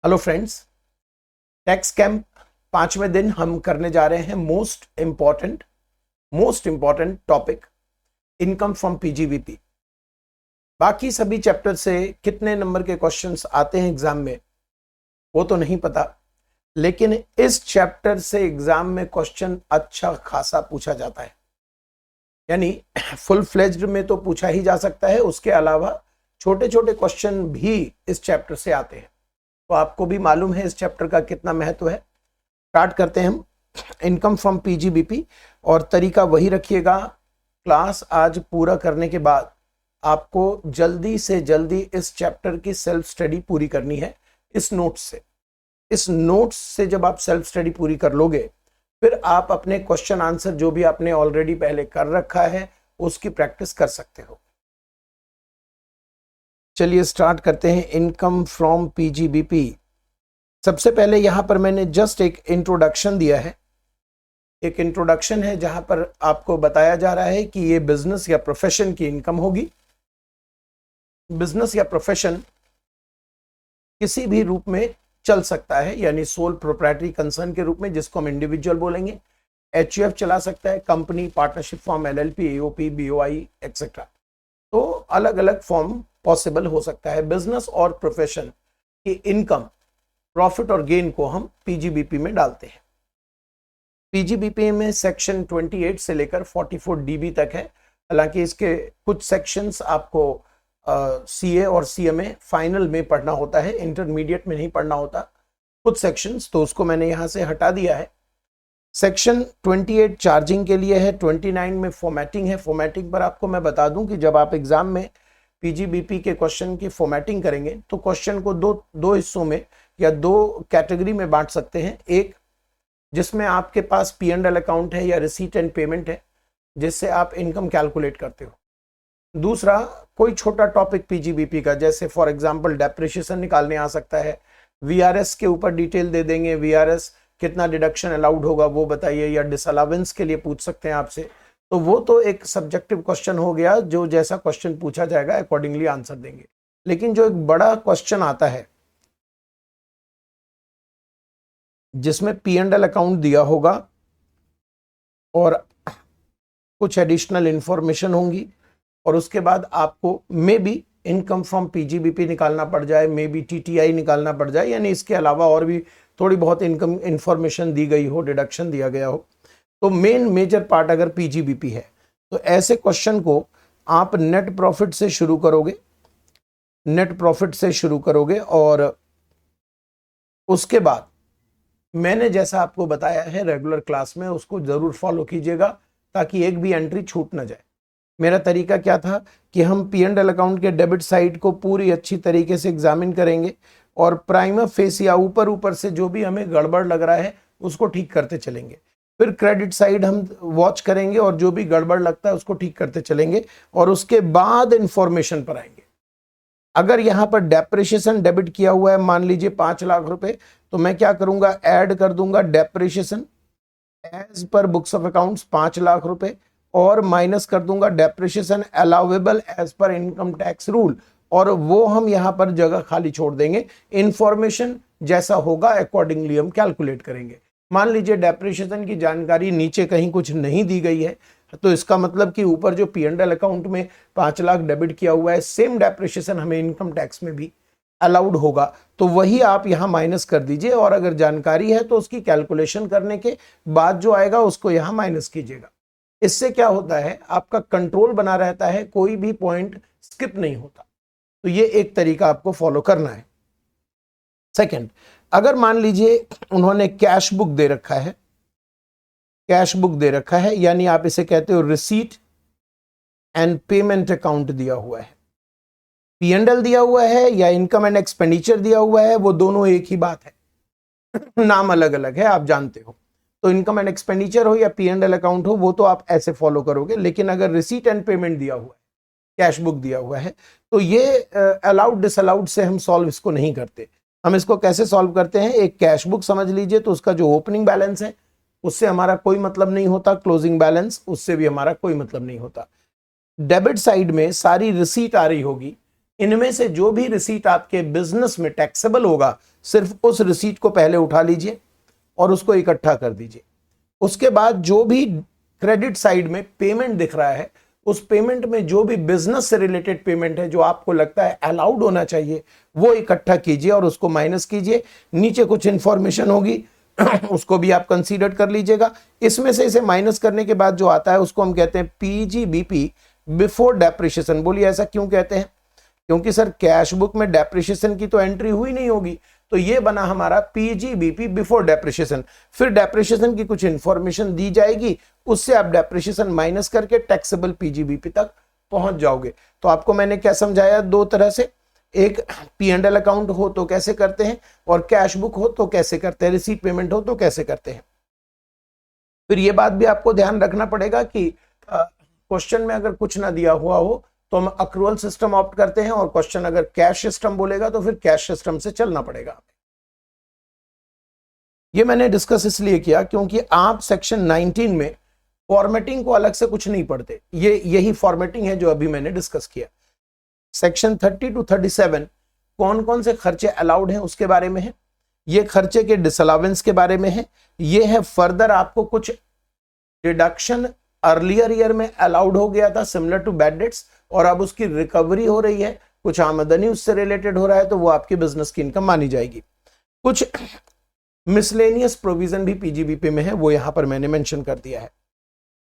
Hello friends, tax camp 5वें दिन हम करने जा रहे हैं most important topic income from PGBP. बाकी सभी चैप्टर से कितने नंबर के क्वेश्चंस आते हैं एग्जाम में वो तो नहीं पता, लेकिन इस चैप्टर से एग्जाम में क्वेश्चन अच्छा खासा पूछा जाता है। यानी फुल फ्लेज्ड में तो पूछा ही जा सकता है, उसके अलावा छोटे छोटे क्वेश्चन भी इस चैप्टर से आते हैं। तो आपको भी मालूम है इस चैप्टर का कितना महत्व है। स्टार्ट करते हैं हम इनकम फ्रॉम पीजीबीपी, और तरीका वही रखिएगा। क्लास आज पूरा करने के बाद आपको जल्दी से जल्दी इस चैप्टर की सेल्फ स्टडी पूरी करनी है। इस नोट्स से जब आप सेल्फ स्टडी पूरी कर लोगे, फिर आप अपने क्वेश्चन आंसर जो भी आपने ऑलरेडी पहले कर रखा है उसकी प्रैक्टिस कर सकते हो। चलिए स्टार्ट करते हैं इनकम फ्रॉम पीजीबीपी। सबसे पहले यहां पर मैंने जस्ट एक इंट्रोडक्शन दिया है। एक इंट्रोडक्शन है जहां पर आपको बताया जा रहा है कि ये बिजनेस या प्रोफेशन की इनकम होगी। बिजनेस या प्रोफेशन किसी भी रूप में चल सकता है, यानी सोल प्रोप्राइटरी कंसर्न के रूप में, जिसको हम इंडिविजुअल बोलेंगे। एचयूएफ चला सकता है, company, partnership form, LLP, AOP, BOI etcetera. तो अलग अलग फॉर्म पॉसिबल हो सकता है। बिजनेस और प्रोफेशन की इनकम, प्रॉफिट और गेन को हम पीजीबीपी में डालते हैं। पीजीबीपी में सेक्शन 28 से लेकर 44 डीबी तक है। हालांकि इसके कुछ सेक्शंस आपको सीए और सीएमए फाइनल में पढ़ना होता है, इंटरमीडिएट में नहीं पढ़ना होता कुछ सेक्शंस, तो उसको मैंने यहां से हटा दिया है। सेक्शन 28 चार्जिंग के लिए है, 29 में फॉर्मेटिंग है। फॉर्मेटिंग पर आपको मैं बता दूं कि जब आप एग्जाम में पीजीबीपी के क्वेश्चन की फॉर्मेटिंग करेंगे तो क्वेश्चन को दो हिस्सों में या दो कैटेगरी में बांट सकते हैं। एक जिसमें आपके पास P&L अकाउंट है या रिसीट एंड पेमेंट है, जिससे आप इनकम कैलकुलेट करते हो। दूसरा कोई छोटा टॉपिक पीजीबीपी का, जैसे फॉर एग्जांपल डेप्रिसिएशन निकालने आ सकता है, वीआरएस के ऊपर डिटेल दे देंगे, वीआरएस कितना डिडक्शन अलाउड होगा वो बताइए, या डिसअलावेंस के लिए पूछ सकते हैं आपसे। तो वो तो एक सब्जेक्टिव क्वेश्चन हो गया, जो जैसा क्वेश्चन पूछा जाएगा अकॉर्डिंगली आंसर देंगे। लेकिन जो एक बड़ा क्वेश्चन आता है जिसमें P&L अकाउंट दिया होगा और कुछ एडिशनल इंफॉर्मेशन होंगी, और उसके बाद आपको may be income from PGBP निकालना पड़ जाए, मे बी टीटीआई निकालना पड़ जाए, यानी इसके अलावा और भी थोड़ी बहुत इनकम इंफॉर्मेशन दी गई हो, डिडक्शन दिया गया हो। तो मेजर पार्ट अगर पीजीबीपी है तो ऐसे क्वेश्चन को आप नेट प्रॉफिट से शुरू करोगे, और उसके बाद मैंने जैसा आपको बताया है रेगुलर क्लास में, उसको जरूर फॉलो कीजिएगा ताकि एक भी एंट्री छूट ना जाए। मेरा तरीका क्या था कि हम P&L अकाउंट के डेबिट साइड को पूरी अच्छी तरीके से एग्जामिन करेंगे, और प्राइमा फेसिया ऊपर से जो भी हमें गड़बड़ लग रहा है उसको ठीक करते चलेंगे। फिर क्रेडिट साइड हम वॉच करेंगे और जो भी गड़बड़ लगता है उसको ठीक करते चलेंगे, और उसके बाद इंफॉर्मेशन पर आएंगे। अगर यहां पर डेप्रिसिएशन डेबिट किया हुआ है, मान लीजिए 5 लाख रुपए, तो मैं क्या करूंगा, ऐड कर दूंगा depreciation as per books of accounts 5 lakh रुपए, और माइनस कर दूंगा depreciation allowable as per income tax rule, और वो हम यहां पर जगह खाली छोड़ देंगे। इंफॉर्मेशन जैसा होगा अकॉर्डिंगली हम कैलकुलेट करेंगे। मान लीजिए डेप्रिसिएशन की जानकारी नीचे कहीं कुछ नहीं दी गई है, तो इसका मतलब कि ऊपर जो P&L अकाउंट में 5 लाख डेबिट किया हुआ है, सेम डेप्रिसिएशन हमें इनकम टैक्स में भी अलाउड होगा, तो वही आप यहां माइनस कर दीजिए, और अगर जानकारी है तो उसकी कैलकुलेशन करने के बाद जो आएगा उसको यहां माइनस कीजिएगा। इससे क्या होता है, आपका कंट्रोल बना रहता है, कोई भी पॉइंट स्किप नहीं होता। तो ये एक तरीका आपको फॉलो करना है। सेकंड, अगर मान लीजिए उन्होंने कैश बुक दे रखा है, यानी आप इसे कहते हो रिसीट एंड पेमेंट अकाउंट दिया हुआ है। P&L दिया हुआ है या इनकम एंड एक्सपेंडिचर दिया हुआ है, वो दोनों एक ही बात है नाम अलग अलग है, आप जानते हो। तो इनकम एंड एक्सपेंडिचर हो या P&L अकाउंट हो, वो तो आप ऐसे फॉलो करोगे। लेकिन अगर रिसीट एंड पेमेंट दिया हुआ है, कैश बुक दिया हुआ है, तो ये अलाउड डिसअलाउड से हम सॉल्व इसको नहीं करते। हम इसको कैसे सॉल्व करते हैं, एक कैश बुक समझ लीजिए, तो उसका जो ओपनिंग बैलेंस है उससे हमारा कोई मतलब नहीं होता, क्लोजिंग बैलेंस उससे भी हमारा कोई मतलब नहीं होता। डेबिट साइड में सारी रिसीट आ रही होगी, इनमें से जो भी रिसीट आपके बिजनेस में टैक्सेबल होगा, सिर्फ उस रिसीट को पहले उठा लीजिए और उसको इकट्ठा कर दीजिए। उसके बाद जो भी क्रेडिट साइड में पेमेंट दिख रहा है, उस पेमेंट में जो भी बिजनेस से रिलेटेड पेमेंट है जो आपको लगता है अलाउड होना चाहिए, वो इकट्ठा कीजिए और उसको माइनस कीजिए। नीचे कुछ इंफॉर्मेशन होगी उसको भी आप कंसीडर कर लीजिएगा। इसमें से इसे माइनस करने के बाद जो आता है उसको हम कहते हैं पीजीबीपी बिफोर डेप्रिशिएशन। बोलिए ऐसा क्यों कहते हैं? क्योंकि सर कैश बुक में डेप्रिशिएशन की तो एंट्री हुई नहीं होगी, तो ये बना हमारा पीजीबीपी बिफोर डेप्रिशिएशन। फिर डेप्रिशिएशन की कुछ इंफॉर्मेशन दी जाएगी, उससे आप डेप्रिशिएशन माइनस करके टैक्सेबल पीजीबीपी तक पहुंच जाओगे। तो आपको मैंने क्या समझाया, दो तरह से, एक P&L अकाउंट हो तो कैसे करते हैं और कैश बुक हो तो कैसे करते हैं, रिसीट पेमेंट हो तो कैसे करते हैं। फिर ये बात भी आपको ध्यान रखना पड़ेगा कि क्वेश्चन में अगर कुछ ना दिया हुआ हो तो हम अक्रूवल सिस्टम ऑप्ट करते हैं, और क्वेश्चन अगर कैश सिस्टम बोलेगा तो फिर कैश सिस्टम से चलना पड़ेगा। ये मैंने डिस्कस इसलिए किया क्योंकि आप सेक्शन 19 में फॉर्मेटिंग को अलग से कुछ नहीं पढ़ते, यही फॉर्मेटिंग है जो अभी मैंने डिस्कस किया। सेक्शन 30 to 37 कौन कौन से खर्चे अलाउड हैं उसके बारे में है, ये खर्चे के डिसअलावेंस के बारे में है, ये है फर्दर आपको कुछ डिडक्शन अर्लियर ईयर में अलाउड हो गया था सिमिलर टू बैड डेट्स, और अब उसकी रिकवरी हो रही है, कुछ आमदनी उससे रिलेटेड हो रहा है तो वो आपकी बिजनेस की इनकम मानी जाएगी। कुछ मिसलेनियस प्रोविजन भी पीजीबीपी में है, वो यहां पर मैंने मेंशन कर दिया है।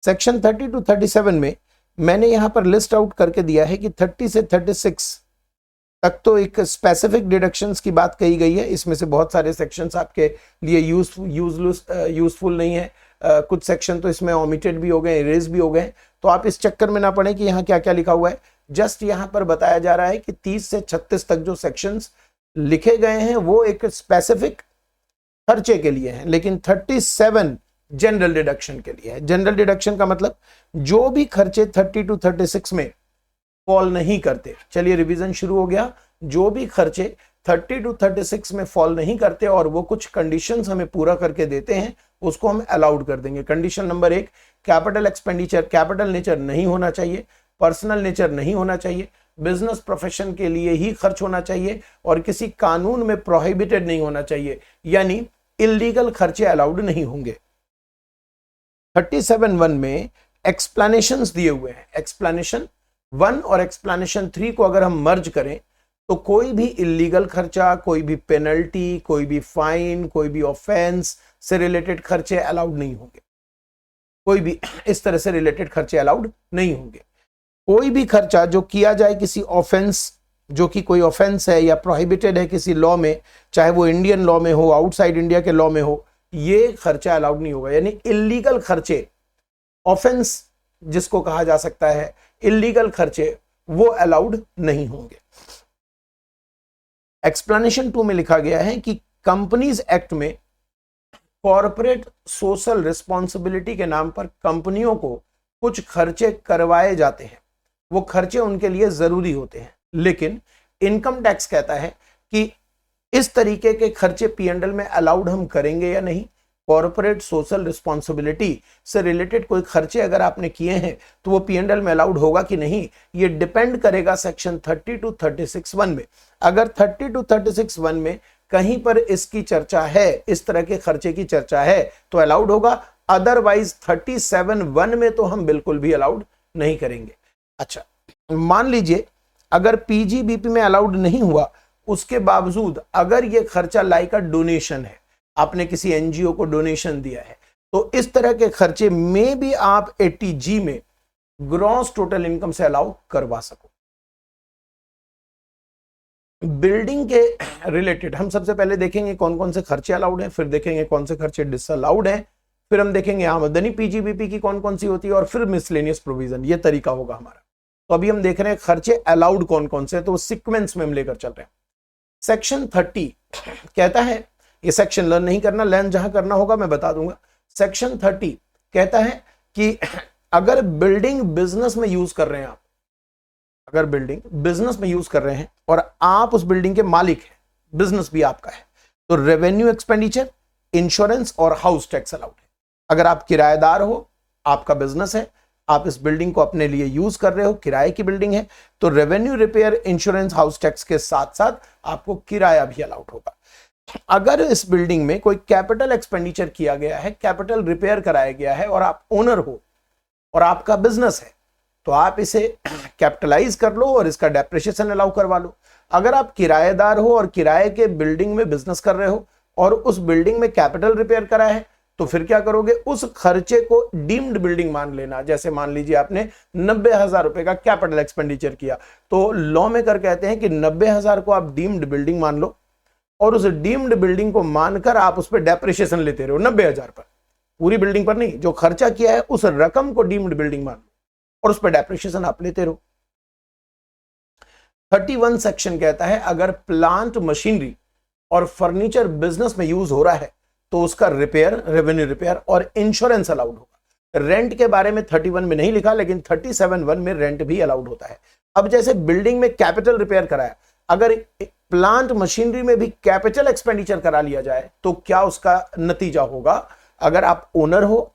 सेक्शन 30 to 37 में मैंने यहां पर लिस्ट आउट करके दिया है कि 30 से 36 तक तो एक स्पेसिफिक डिडक्शंस की बात कही गई है। इसमें से बहुत सारे सेक्शंस आपके लिए यूजफुल नहीं है, कुछ सेक्शन तो इसमें ओमिटेड भी हो गए, इरेज भी हो गए, तो आप इस चक्कर में ना पड़े कि यहाँ क्या क्या लिखा हुआ है। जस्ट यहाँ पर बताया जा रहा है कि 30 से 36 तक जो सेक्शंस लिखे गए हैं वो एक स्पेसिफिक खर्चे के लिए हैं, लेकिन 37 जनरल डिडक्शन के लिए है। जनरल डिडक्शन का मतलब जो भी खर्चे 30 to 36 में फॉल नहीं करते। चलिए रिवीजन शुरू हो गया। जो भी खर्चे 30 to 36 में फॉल नहीं करते और वो कुछ कंडीशंस हमें पूरा करके देते हैं, उसको हम अलाउड कर देंगे। Condition number 1, capital expenditure capital nature नहीं होना चाहिए, पर्सनल नेचर नहीं होना चाहिए, बिजनेस प्रोफेशन के लिए ही खर्च होना चाहिए और किसी कानून में प्रोहिबिटेड नहीं होना चाहिए, यानी इलीगल खर्चे अलाउड नहीं होंगे। 37(1) में एक्सप्लेनेशंस दिए हुए हैं। एक्सप्लेनेशन 1 और एक्सप्लेनेशन 3 को अगर हम मर्ज करें तो कोई भी इलीगल खर्चा, कोई भी पेनल्टी, कोई भी फाइन, कोई भी ऑफेंस से रिलेटेड खर्चे अलाउड नहीं होंगे। कोई भी इस तरह से रिलेटेड खर्चे अलाउड नहीं होंगे। कोई भी खर्चा जो किया जाए किसी ऑफेंस, जो कि कोई ऑफेंस है या प्रोहिबिटेड है किसी लॉ में, चाहे वो इंडियन लॉ में हो, आउटसाइड इंडिया के लॉ में हो, ये खर्चा अलाउड नहीं होगा। यानी इलीगल खर्चे, ऑफेंस जिसको कहा जा सकता है, इलीगल खर्चे वो अलाउड नहीं होंगे। एक्सप्लेनेशन 2 में लिखा गया है कि कंपनीज एक्ट में कॉर्पोरेट सोशल रिस्पॉन्सिबिलिटी के नाम पर कंपनियों को कुछ खर्चे करवाए जाते हैं, वो खर्चे उनके लिए जरूरी होते हैं, लेकिन इनकम टैक्स कहता है कि इस तरीके के खर्चे P&L में अलाउड हम करेंगे या नहीं। कॉर्पोरेट सोशल रिस्पॉन्सिबिलिटी से रिलेटेड कोई खर्चे अगर आपने किए हैं तो वो P&L में अलाउड होगा कि नहीं, ये डिपेंड करेगा सेक्शन 30 to 36(1) में। अगर 30 to 36(1) में कहीं पर इसकी चर्चा है, इस तरह के खर्चे की चर्चा है, तो अलाउड होगा, अदरवाइज 37(1) में तो हम बिल्कुल भी अलाउड नहीं करेंगे। अच्छा, मान लीजिए अगर पीजीबीपी में अलाउड नहीं हुआ, उसके बावजूद अगर ये खर्चा लाइक अ डोनेशन है, आपने किसी एनजीओ को डोनेशन दिया है, तो इस तरह के खर्चे में भी आप 80G में ग्रॉस टोटल इनकम से अलाउ करवा सको। बिल्डिंग के रिलेटेड हम सबसे पहले देखेंगे कौन कौन से खर्चे अलाउड हैं, फिर देखेंगे कौन से खर्चे डिसअलाउड हैं, फिर हम देखेंगे आमदनी पीजीबीपी की कौन कौन सी होती है, और फिर मिसलेनियस प्रोविजन। ये तरीका होगा हमारा। तो अभी हम देख रहे हैं खर्चे अलाउड कौन कौन से, तो सीक्वेंस में हम लेकर चल रहे हैं। सेक्शन 30 कहता है, ये सेक्शन लर्न नहीं करना, लर्न जहां करना होगा मैं बता दूंगा। सेक्शन 30 कहता है कि अगर बिल्डिंग बिजनेस में यूज कर रहे हैं आप, अगर बिल्डिंग बिजनेस में यूज कर रहे हैं और आप उस बिल्डिंग के मालिक हैं, बिजनेस भी आपका है, तो रेवेन्यू एक्सपेंडिचर, इंश्योरेंस और हाउस टैक्स अलाउड है। अगर आप किराएदार हो, आपका बिजनेस है, आप इस बिल्डिंग को अपने लिए यूज कर रहे हो, किराए की बिल्डिंग है, तो revenue, repair, insurance, house tax के साथ साथ आपको किराया भी अलाउड होगा। अगर इस बिल्डिंग में कोई कैपिटल एक्सपेंडिचर किया गया है, कैपिटल रिपेयर कराया गया है और आप ओनर हो और आपका बिजनेस है, तो आप इसे कैपिटलाइज कर लो और इसका डेप्रिसिएशन अलाउ करवा लो। अगर आप किराएदार हो और किराए के बिल्डिंग में बिजनेस कर रहे हो और उस बिल्डिंग में कैपिटल रिपेयर करा है, तो फिर क्या करोगे, उस खर्चे को डीम्ड बिल्डिंग मान लेना। जैसे मान लीजिए आपने 90,000 रुपए का कैपिटल एक्सपेंडिचर किया, तो लॉ मेकर कहते हैं कि 90,000 को आप डीम्ड बिल्डिंग मान लो और उस डीम्ड बिल्डिंग को मानकर आप उस पर डेप्रिसिएशन लेते रहो 90,000 पर, पूरी बिल्डिंग पर नहीं, जो खर्चा किया है उस रकम को डीम्ड बिल्डिंग मान लो और उस पर डेप्रिसिएशन आप लेते रहो। 31 सेक्शन कहता है अगर प्लांट, मशीनरी और फर्नीचर बिजनेस में यूज हो रहा है तो उसका रिपेयर, रेवेन्यू रिपेयर और इंश्योरेंस अलाउड होगा। रेंट के बारे में 31 में नहीं लिखा, लेकिन 37(1) में रेंट भी अलाउड होता है। अब जैसे बिल्डिंग में कैपिटल रिपेयर कराया, अगर प्लांट, मशीनरी में भी कैपिटल एक्सपेंडिचर करा लिया जाए तो क्या उसका नतीजा होगा। अगर आप ओनर हो,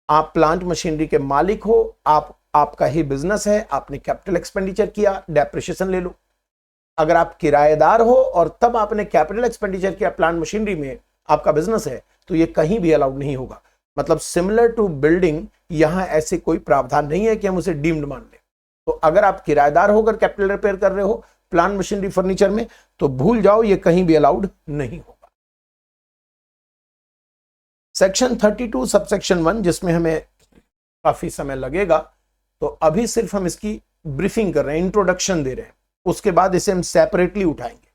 आप प्लांट मशीनरी के मालिक हो, आपका ही बिजनेस है, आपने कैपिटल एक्सपेंडिचर किया, डेप्रिसिएशन ले लो। अगर आप किराएदार हो और तब आपने कैपिटल एक्सपेंडिचर किया प्लांट मशीनरी में, आपका बिजनेस है, तो ये कहीं भी अलाउड नहीं होगा। मतलब सिमिलर टू बिल्डिंग, यहां ऐसे कोई प्रावधान नहीं है कि हम उसे डीम्ड मान लें। तो अगर आप किराएदार होकर कैपिटल रिपेयर कर रहे हो प्लांट, मशीनरी, फर्नीचर में, तो भूल जाओ, ये कहीं भी अलाउड नहीं होगा। सेक्शन 32 सबसेक्शन 1, जिसमें हमें काफी समय लगेगा, तो अभी सिर्फ हम इसकी ब्रीफिंग कर रहे हैं, इंट्रोडक्शन दे रहे हैं, उसके बाद इसे हम सेपरेटली उठाएंगे।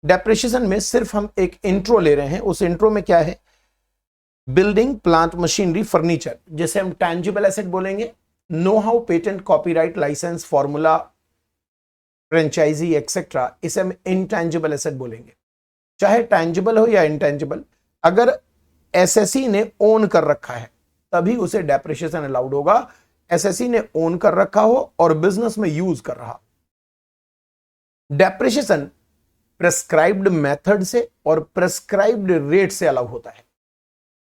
डेप्रिसिएशन में सिर्फ हम एक इंट्रो ले रहे हैं। उस इंट्रो में क्या है, बिल्डिंग, प्लांट, मशीनरी, फर्नीचर, जिसे हम टैंजिबल एसेट बोलेंगे, know how, patent, copyright, licence, formula, franchisee etcetera, इसे हम इंटैंजिबल एसेट बोलेंगे। चाहे टैंजिबल हो या इंटैंजिबल, अगर एसएससी ने ओन कर रखा है तभी उसे डेप्रिसिएशन अलाउड होगा। एसएससी ने ओन कर रखा हो और बिजनेस में यूज कर रहा। डेप्रिसिएशन प्रेस्क्राइब्ड मेथड से और प्रेस्क्राइब्ड रेट से अलाउ होता है।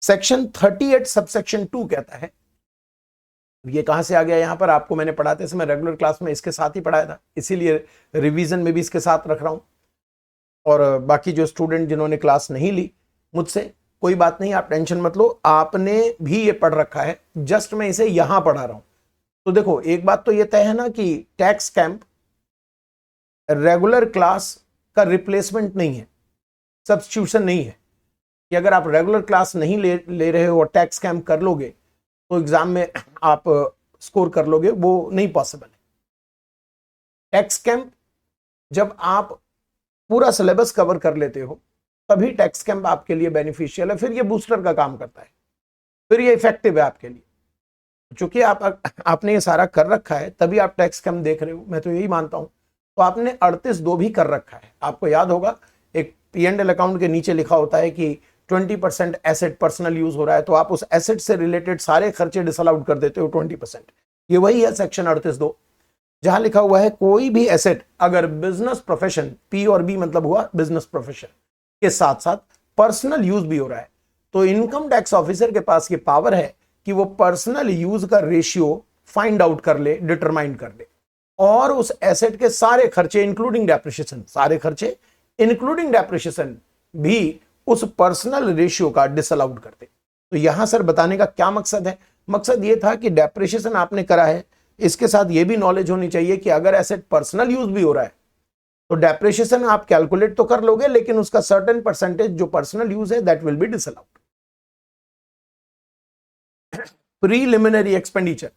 सेक्शन 38 सबसेक्शन 2 कहता है, ये कहां से आ गया, यहां पर आपको मैंने पढ़ाते समय रेगुलर क्लास में इसके साथ ही पढ़ाया था, इसीलिए रिवीजन में भी इसके साथ रख रहा हूं। और बाकी जो स्टूडेंट जिन्होंने क्लास नहीं ली मुझसे, कोई बात नहीं, आप टेंशन मत लो, आपने भी ये पढ़ रखा है, जस्ट मैं इसे यहां पढ़ा रहा हूं। तो देखो, एक बात तो ये तय है ना कि टैक्स कैंप रेगुलर क्लास का रिप्लेसमेंट नहीं है, सब्स्टिट्यूशन नहीं है, कि अगर आप रेगुलर क्लास नहीं ले रहे हो और टैक्स कैंप कर लोगे तो एग्जाम में आप स्कोर कर लोगे, वो नहीं पॉसिबल है। टैक्स कैंप जब आप पूरा सिलेबस कवर कर लेते हो तभी टैक्स कैंप आपके लिए बेनिफिशियल है, फिर ये बूस्टर का काम करता है, फिर ये इफेक्टिव है आपके लिए। चूंकि आपने ये सारा कर रखा है तभी आप टैक्स कैंप देख रहे हो, मैं तो यही मानता हूं। तो आपने 38(2) भी कर रखा है। आपको याद होगा, एक P&L अकाउंट के नीचे लिखा होता है कि 20% एसेट पर्सनल यूज हो रहा है, तो आप उस एसेट से रिलेटेड सारे खर्चे डिसअलाउड कर देते हो 20%। ये वही है सेक्शन 38(2), जहां लिखा हुआ है कोई भी एसेट अगर बिजनेस प्रोफेशन, P और B मतलब हुआ बिजनेस प्रोफेशन, के साथ साथ पर्सनल यूज भी हो रहा है, तो इनकम टैक्स ऑफिसर के पास ये पावर है कि वो पर्सनल यूज का रेशियो फाइंड आउट कर ले, डिटरमाइन कर ले, और उस एसेट के सारे खर्चे इंक्लूडिंग डेप्रिसिएशन, सारे खर्चे इंक्लूडिंग डेप्रिसिएशन भी उस पर्सनल रेशियो का डिसअलाउड कर दे। तो यहां सर बताने का क्या मकसद है, मकसद ये था कि डेप्रिसिएशन आपने करा है, इसके साथ ये भी नॉलेज होनी चाहिए कि अगर एसेट पर्सनल यूज भी हो रहा है तो डेप्रिसिएशन आप कैलकुलेट तो कर लोगे, लेकिन उसका सर्टेन परसेंटेज जो पर्सनल यूज है that will B disallowed. Preliminary expenditure,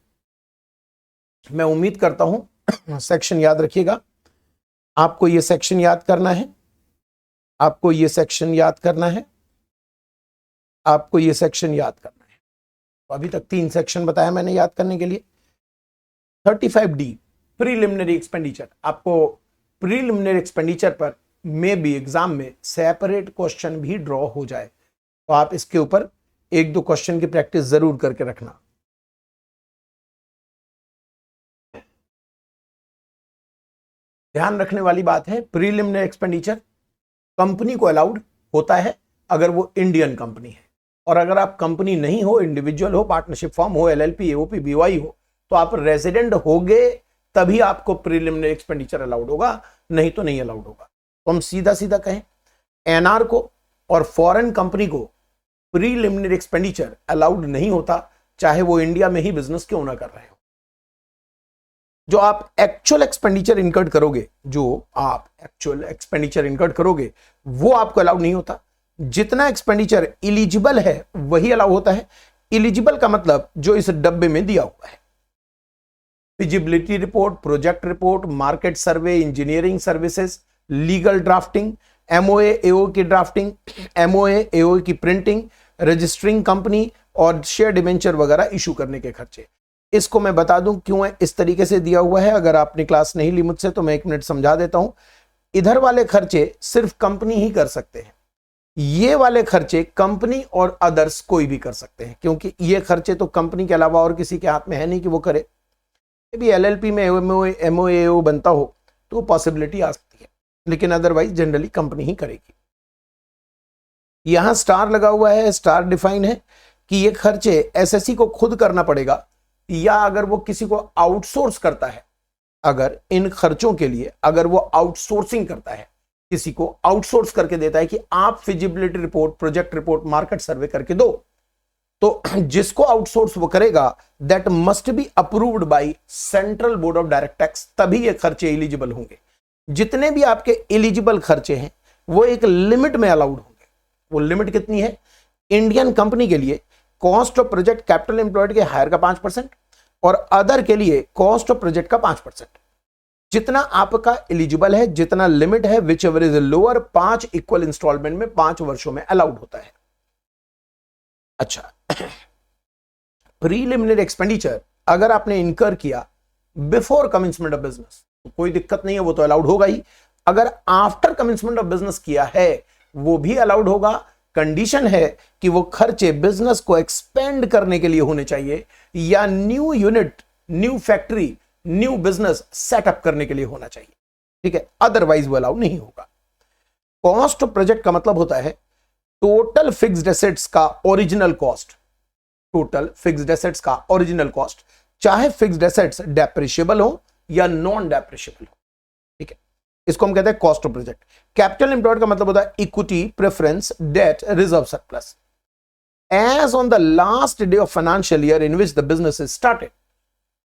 मैं उम्मीद करता हूं सेक्शन याद रखिएगा, आपको ये सेक्शन याद करना है, आपको ये सेक्शन याद करना है, आपको ये सेक्शन याद करना है। तो अभी तक 3 सेक्शन बताया मैंने याद करने के लिए। 35D प्रीलिमिनरी एक्सपेंडिचर, आपको प्रीलिमिनरी एक्सपेंडिचर पर मे बी एग्जाम में सेपरेट क्वेश्चन भी ड्रॉ हो जाए, तो आप इसके ऊपर 1-2 क्वेश्चन की प्रैक्टिस जरूर करके रखना। ध्यान रखने वाली बात है, प्रीलिमिनरी एक्सपेंडिचर कंपनी को अलाउड होता है अगर वो इंडियन कंपनी है, और अगर आप कंपनी नहीं हो, इंडिविजुअल हो, पार्टनरशिप फॉर्म हो, एलएलपी, एओपी, बीवाई हो, तो आप रेजिडेंट होगे तभी आपको प्रीलिमिनरी एक्सपेंडिचर अलाउड होगा, नहीं तो नहीं अलाउड होगा। तो हम सीधा सीधा कहें, एनआर को और फॉरेन कंपनी को प्रीलिमिनरी एक्सपेंडिचर अलाउड नहीं होता, चाहे वो इंडिया में ही बिजनेस क्यों ना कर रहे हो। जो आप एक्चुअल एक्सपेंडिचर इनकर्ड करोगे, वो आपको अलाउड नहीं होता। जितना एक्सपेंडिचर इलिजिबल है वही अलाउ होता है। इलिजिबल का मतलब जो इस डब्बे में दिया हुआ है, feasibility report, project report, market survey, engineering services, legal drafting, MOA AO की ड्राफ्टिंग, एमओए एओ की प्रिंटिंग, रजिस्टरिंग कंपनी और शेयर डिबेंचर वगैरह इशू करने के खर्चे। इसको मैं बता दूं क्यों है इस तरीके से दिया हुआ है। अगर आपने क्लास नहीं ली मुझसे तो मैं 1 मिनट समझा देता हूं। इधर वाले खर्चे सिर्फ कंपनी ही कर सकते हैं, ये वाले खर्चे कंपनी और अदर्स कोई भी कर सकते हैं, क्योंकि ये खर्चे तो कंपनी के अलावा और किसी के हाथ में है नहीं कि वो करे। भी एलएलपी में एमओएओ बनता हो तो पॉसिबिलिटी आ सकती है, लेकिन अदरवाइज जनरली कंपनी ही करेगी। यहां स्टार लगा हुआ है, स्टार डिफाइन है कि ये खर्चे एसएससी को खुद करना पड़ेगा, या अगर वो किसी को आउटसोर्स करता है, अगर इन खर्चों के लिए अगर वो आउटसोर्सिंग करता है, किसी को आउटसोर्स करके देता है कि आप feasibility report, project report, market सर्वे करके दो, तो जिसको आउटसोर्स वो करेगा that must be approved by central board of direct tax, तभी ये खर्चे एलिजिबल होंगे। जितने भी आपके एलिजिबल खर्चे हैं वो एक लिमिट में अलाउड होंगे। वो लिमिट कितनी है? इंडियन कंपनी के लिए cost of project capital employed के हायर का 5% और अदर के लिए कॉस्ट ऑफ प्रोजेक्ट का 5%। जितना आपका एलिजिबल है, जितना लिमिट है, whichever is lower, 5 equal instalment में 5 वर्षों में अलाउड होता है। अच्छा, प्रीलिमिनरी एक्सपेंडिचर अगर आपने इनकर किया बिफोर कमेंसमेंट ऑफ बिजनेस तो कोई दिक्कत नहीं है, वो तो अलाउड होगा ही। अगर आफ्टर कमेंसमेंट ऑफ बिजनेस किया है वो भी अलाउड होगा। कंडीशन है कि वो खर्चे बिजनेस को एक्सपेंड करने के लिए होने चाहिए या new unit, new factory, new business setup करने के लिए होना चाहिए, ठीक है, अदरवाइज वो अलाउ नहीं होगा। कॉस्ट ऑफ प्रोजेक्ट का मतलब होता है टोटल फिक्स्ड एसेट्स का original cost, total fixed assets का ओरिजिनल कॉस्ट, चाहे फिक्स्ड एसेट्स डेप्रिशिएबल हो या नॉन डेप्रिशिएबल हो, ठीक है, इसको हम कहते हैं cost of project. Capital employed का मतलब होता है equity, preference, debt, reserve surplus as on the last day of financial year in which the business is started.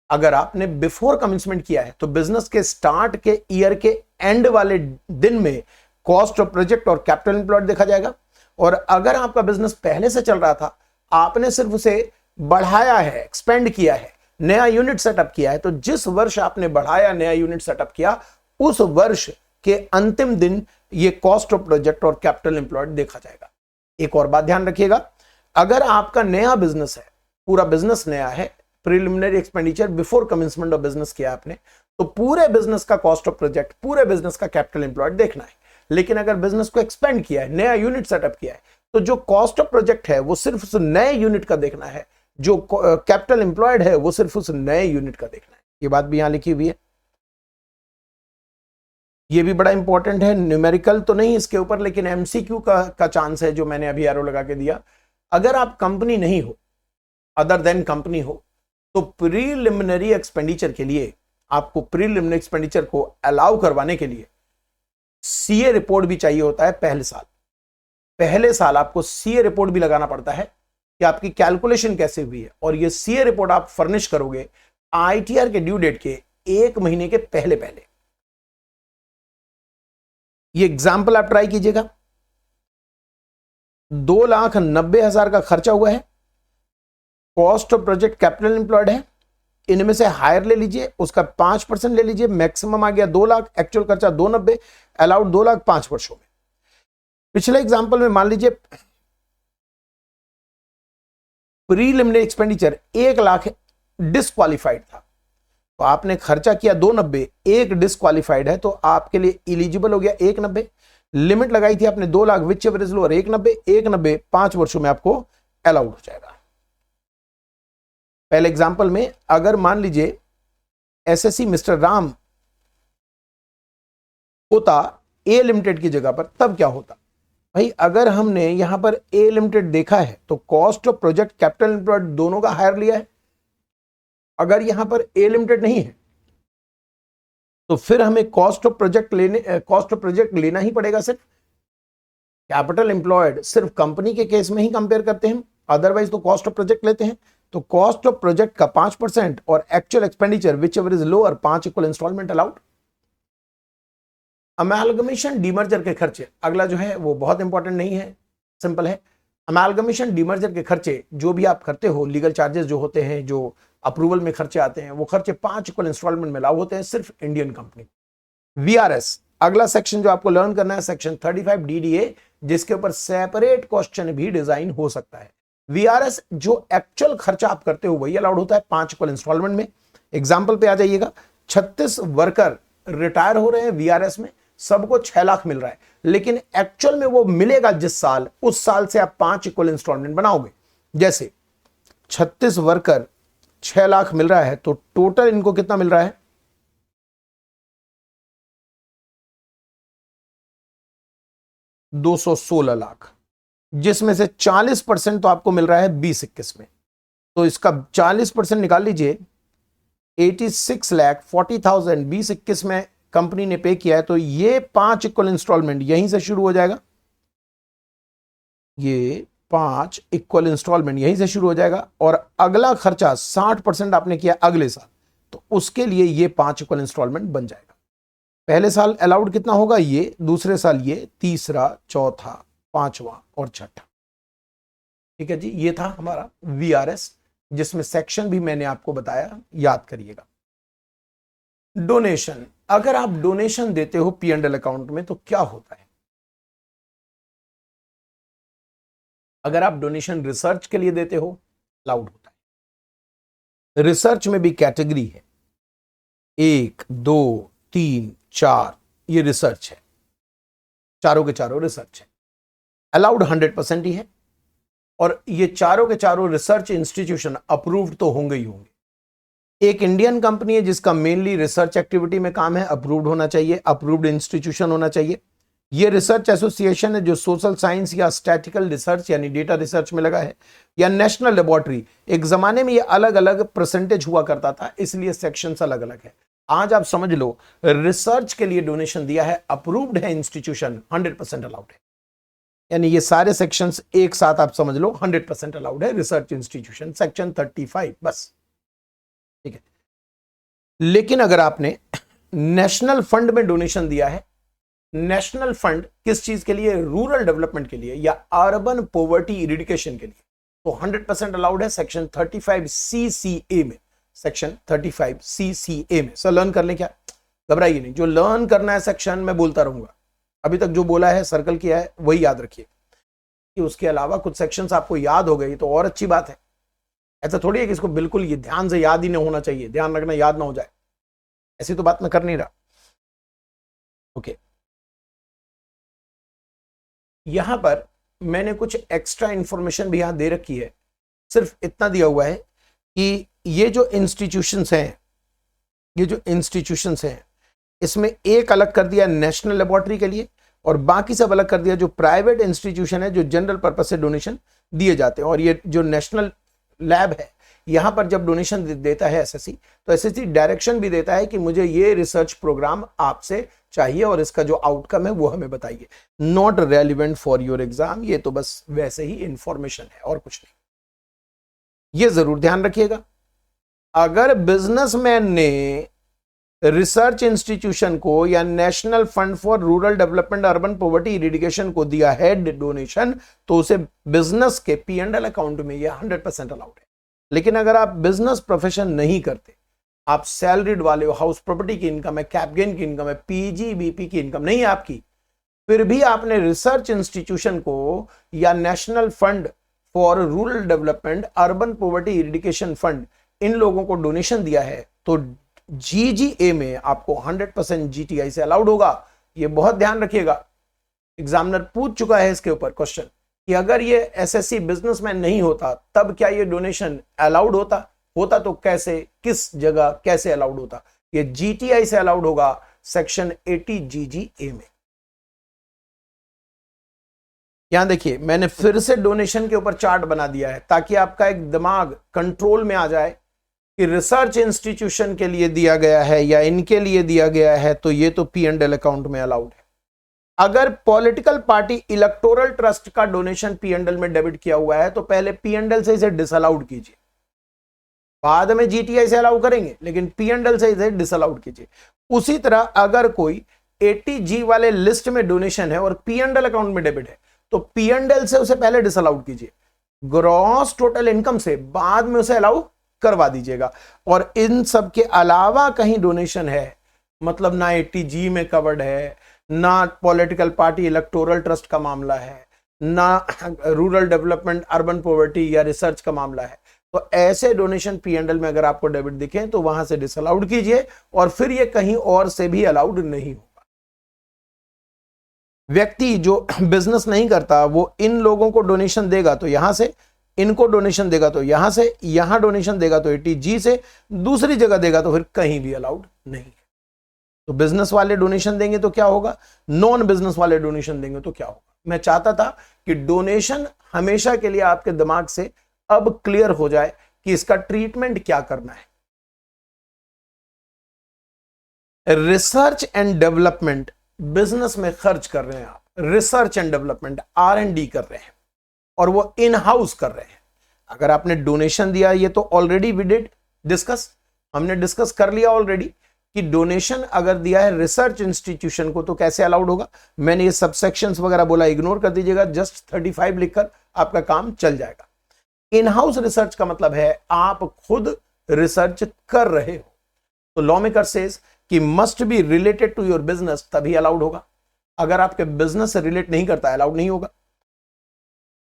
अगर आपने बिफोर कमेंसमेंट किया है तो बिजनेस के स्टार्ट के ईयर के एंड वाले दिन में कॉस्ट ऑफ प्रोजेक्ट और कैपिटल एम्प्लॉयड देखा जाएगा। और अगर आपका बिजनेस पहले से चल रहा था, आपने सिर्फ उसे बढ़ाया है, एक्सपेंड किया है, नया यूनिट सेटअप किया है, तो जिस वर्ष आपने बढ़ाया, नया यूनिट सेटअप किया, उस वर्ष के अंतिम दिन ये कॉस्ट ऑफ प्रोजेक्ट और कैपिटल एम्प्लॉयड देखा जाएगा। एक और बात ध्यान रखिएगा, अगर आपका नया बिजनेस है, पूरा बिजनेस नया है, preliminary expenditure before commencement of business किया आपने, तो पूरे बिजनेस का कॉस्ट ऑफ प्रोजेक्ट, पूरे बिजनेस का कैपिटल एम्प्लॉयड देखना है। लेकिन अगर बिजनेस को एक्सपेंड किया है, नया यूनिट सेटअप किया है, तो जो कॉस्ट ऑफ प्रोजेक्ट है वो सिर्फ उस नए यूनिट का देखना है, जो कैपिटल एम्प्लॉयड है वो सिर्फ उस नए यूनिट का देखना है। ये बात भी यहां लिखी हुई है, ये भी बड़ा इंपॉर्टेंट है। न्यूमेरिकल तो नहीं इसके ऊपर, लेकिन एमसीक्यू का चांस है, जो मैंने अभी एरो लगा के दिया। अगर आप कंपनी नहीं हो, अदर देन कंपनी हो, तो प्रीलिमिनरी एक्सपेंडिचर के लिए, आपको प्रीलिमिनरी एक्सपेंडिचर को अलाउ करवाने के लिए सीए रिपोर्ट भी चाहिए होता है। पहले साल आपको सीए रिपोर्ट भी लगाना पड़ता है कि आपकी कैलकुलेशन कैसे हुई है, और ये सीए रिपोर्ट आप फर्निश करोगे आईटीआर के ड्यू डेट के 1 महीने के पहले। ये एग्जाम्पल आप ट्राई कीजिएगा। 2,90,000 का खर्चा हुआ है, cost of project capital employed है, इनमें से हायर ले लीजिए, उसका 5% ले लीजिए, मैक्सिमम आ गया 2 लाख, एक्चुअल खर्चा 290, अलाउड 2 लाख 5 वर्षों में। पिछले एग्जाम्पल में मान लीजिए प्रीलिमिनरी एक्सपेंडिचर 1 लाख डिस्क्वालिफाइड था, तो आपने खर्चा किया 290, 1 डिस्क्वालिफाइड है, तो आपके लिए इलिजिबल हो गया 190। लिमिट लगाई थी आपने 2 lakh, which ever is lower 190, 5 वर्षों में आपको अलाउड हो जाएगा। पहले एग्जाम्पल में अगर मान लीजिए एसएससी मिस्टर राम होता ए लिमिटेड की जगह पर, तब क्या होता? भाई अगर हमने यहां पर ए लिमिटेड देखा है तो cost of project capital employed दोनों का हायर लिया है। अगर यहां पर ए लिमिटेड नहीं है तो फिर हमें कॉस्ट ऑफ प्रोजेक्ट लेना ही पड़ेगा। सिर्फ कैपिटल एम्प्लॉयड सिर्फ कंपनी के केस में ही कंपेयर करते हैं, अदरवाइज तो कॉस्ट ऑफ प्रोजेक्ट लेते हैं। तो कॉस्ट ऑफ प्रोजेक्ट का 5% और actual expenditure whichever is lower 5 equal instalment allowed. Amalgamation demerger के खर्चे, अगला जो है वो बहुत इंपॉर्टेंट नहीं है, सिंपल है। अमेलगमेशन डीमर्जर के खर्चे जो भी आप करते हो, लीगल चार्जेस जो होते हैं, जो अप्रूवल में खर्चे आते हैं, वो खर्चे 5 इक्वल इंस्टॉलमेंट में लागू होते हैं सिर्फ इंडियन कंपनी। वीआरएस अगला सेक्शन जो आपको लर्न करना है, सेक्शन 35 डीडीए, जिसके ऊपर सेपरेट क्वेश्चन भी डिजाइन हो सकता है। वीआरएस जो एक्चुअल खर्चा आप करते हो वही अलाउड होता है 5 इक्वल इंस्टॉलमेंट में। एग्जाम्पल पे आ जाइएगा, 36 वर्कर रिटायर हो रहे हैं वीआरएस में, सबको 6 लाख मिल रहा है, लेकिन एक्चुअल में वो मिलेगा जिस साल, उस साल से आप 5 इक्वल इंस्टॉलमेंट बनाओगे। जैसे 36 वर्कर 6 लाख मिल रहा है तो टोटल इनको कितना मिल रहा है, 216 लाख, जिसमें से 40% तो आपको मिल रहा है 20-21 में। तो इसका 40% निकाल लीजिए, 86,40,000 20-21 में कंपनी ने पे किया है, तो ये 5 इक्वल इंस्टॉलमेंट यहीं से शुरू हो जाएगा। ये 5 इक्वल इंस्टॉलमेंट यहीं से शुरू हो जाएगा, और अगला खर्चा 60% आपने किया अगले साल, तो उसके लिए ये 5 इक्वल इंस्टॉलमेंट बन जाएगा। पहले साल अलाउड कितना होगा ये, दूसरे साल ये, तीसरा, चौथा, पांचवा और छठा। ठीक है जी, ये था हमारा वीआरएस, जिसमें सेक्शन भी मैंने आपको बताया, याद करिएगा। डोनेशन, अगर आप डोनेशन देते हो P&L अकाउंट में तो क्या होता है। अगर आप डोनेशन रिसर्च के लिए देते हो अलाउड होता है। रिसर्च में भी कैटेगरी है, 1, 2, 3, 4, ये रिसर्च है, चारों के चारों रिसर्च है, अलाउड 100% ही है। और ये चारों के चारों रिसर्च इंस्टीट्यूशन अप्रूव्ड तो होंगे ही होंगे। एक इंडियन कंपनी है जिसका मेनली रिसर्च एक्टिविटी में काम है, अप्रूव्ड होना चाहिए, अप्रूव्ड इंस्टीट्यूशन होना चाहिए। ये रिसर्च एसोसिएशन है जो सोशल साइंस या स्टैटिकल रिसर्च यानी डेटा रिसर्च में लगा है, या नेशनल लेबोरेटरी। एक जमाने में ये अलग अलग परसेंटेज हुआ करता था, इसलिए सेक्शंस अलग अलग है। आज आप समझ लो, रिसर्च के लिए डोनेशन दिया है, अप्रूव्ड है इंस्टीट्यूशन, 100% अलाउड है। यानी ये सारे सेक्शंस एक साथ आप समझ लो, 100% अलाउड है रिसर्च इंस्टीट्यूशन, सेक्शन 35 बस। ठीक है, लेकिन अगर आपने नेशनल फंड में डोनेशन दिया है, नेशनल फंड किस चीज के लिए, रूरल डेवलपमेंट के लिए या अर्बन पॉवर्टी इरिडिकेशन के लिए, तो 100% अलाउड है सेक्शन 35 CCA में, सेक्शन 35 CCA में। सर लर्न कर लें क्या, घबराइए नहीं, जो लर्न करना है सेक्शन में बोलता रहूंगा, अभी तक जो बोला है सर्कल किया है वही याद रखिए, कि उसके अलावा कुछ सेक्शंस आपको याद हो गई तो और अच्छी बात है। ऐसा थोड़ी है कि इसको बिल्कुल ये ध्यान से याद ही नहीं होना चाहिए, ध्यान रखना याद ना हो जाए, ऐसी तो बात मैं कर नहीं रहा। ओके, यहां पर मैंने कुछ एक्स्ट्रा इंफॉर्मेशन भी यहां दे रखी है। सिर्फ इतना दिया हुआ है कि ये जो इंस्टीट्यूशंस हैं, इसमें एक अलग कर दिया नेशनल लेबोरेटरी के लिए, और बाकी सब अलग कर दिया जो प्राइवेट इंस्टीट्यूशन है, जो जनरल पर्पस से डोनेशन दिए जाते हैं। और ये जो नेशनल लैब है, यहां पर जब डोनेशन देता है एसएससी, तो एसएससी डायरेक्शन भी देता है कि मुझे ये रिसर्च प्रोग्राम आपसे चाहिए और इसका जो आउटकम है वो हमें बताइए। Not relevant for your exam, ये तो बस वैसे ही इंफॉर्मेशन है और कुछ नहीं, ये जरूर ध्यान रखिएगा। अगर बिजनेसमैन ने रिसर्च इंस्टीट्यूशन को या national fund for rural development urban poverty eradication को दिया है डोनेशन, तो उसे बिजनेस के P&L अकाउंट में यह 100% अलाउड है। लेकिन अगर आप बिजनेस प्रोफेशन नहीं करते, आप सैलरीड वाले हो, हाउस प्रॉपर्टी की इनकम है, कैप गेन की इनकम है, PGBP की इनकम नहीं है आपकी, फिर भी आपने रिसर्च इंस्टीट्यूशन को या national fund for rural development urban poverty eradication fund, इन लोगों को डोनेशन दिया है, तो GGA में आपको 100% GTI से अलाउड होगा। ये बहुत ध्यान रखिएगा, एग्जामिनर पूछ चुका है इसके ऊपर क्वेश्चन कि अगर ये SSC बिजनेसमैन नहीं होता तब क्या ये डोनेशन अलाउड होता तो कैसे, किस जगह कैसे अलाउड होता। ये GTI से अलाउड होगा सेक्शन 80 GGA में। यहां देखिए मैंने फिर से डोनेशन के ऊपर चार्ट बना दिया है ताकि आपका एक दिमाग कंट्रोल में आ जाए कि रिसर्च इंस्टीट्यूशन के लिए दिया गया है या इनके लिए दिया गया है तो ये तो P&L अकाउंट में अलाउड है। अगर पॉलिटिकल पार्टी इलेक्टोरल ट्रस्ट का डोनेशन P&L में डेबिट किया हुआ है तो पहले P&L से इसे डिसअलाउड कीजिए, बाद में GTI से अलाउ करेंगे, लेकिन P&L से इसे डिसअलाउड कीजिए। उसी तरह अगर कोई 80G वाले लिस्ट में डोनेशन है और P&L अकाउंट में डेबिट है तो P&L से उसे पहले डिसअलाउड कीजिए, ग्रॉस टोटल इनकम से बाद में उसे अलाउ करवा दीजिएगा। और इन सब के अलावा कहीं डोनेशन है, मतलब ना 80G में कवर्ड है, ना पॉलिटिकल पार्टी इलेक्टोरल ट्रस्ट का मामला है, ना रूरल डेवलपमेंट अर्बन पॉवर्टी या रिसर्च का मामला है, तो ऐसे डोनेशन P&L में अगर आपको डेबिट दिखे तो वहां से डिसअलाउड कीजिए और फिर ये कहीं और से भी अलाउड नहीं होगा। व्यक्ति जो बिजनेस नहीं करता वो इन लोगों को डोनेशन देगा तो यहां से, इनको डोनेशन देगा तो यहां से, यहां डोनेशन देगा तो 80G से, दूसरी जगह देगा तो फिर कहीं भी अलाउड नहीं है। तो बिजनेस वाले डोनेशन देंगे तो क्या होगा, नॉन बिजनेस वाले डोनेशन देंगे तो क्या होगा। मैं चाहता था कि डोनेशन हमेशा के लिए आपके दिमाग से अब क्लियर हो जाए कि इसका ट्रीटमेंट क्या करना है। रिसर्च एंड डेवलपमेंट बिजनेस में खर्च कर रहे हैं आप, रिसर्च एंड डेवलपमेंट R&D कर रहे हैं और वो इन हाउस कर रहे हैं। अगर आपने डोनेशन दिया, ये तो ऑलरेडी वी डिड डिस्कस, हमने डिस्कस कर लिया ऑलरेडी कि डोनेशन अगर दिया है रिसर्च इंस्टीट्यूशन को तो कैसे अलाउड होगा। मैंने ये सबसेक्शंस वगैरह बोला, इग्नोर कर दीजिएगा, जस्ट 35 लिखकर आपका काम चल जाएगा। इन हाउस रिसर्च का मतलब है आप खुद रिसर्च कर रहे हो, तो लॉ मेकर सेज कि must be related to your business, तभी अलाउड होगा। अगर आपके बिजनेस से रिलेट नहीं करता अलाउड नहीं होगा।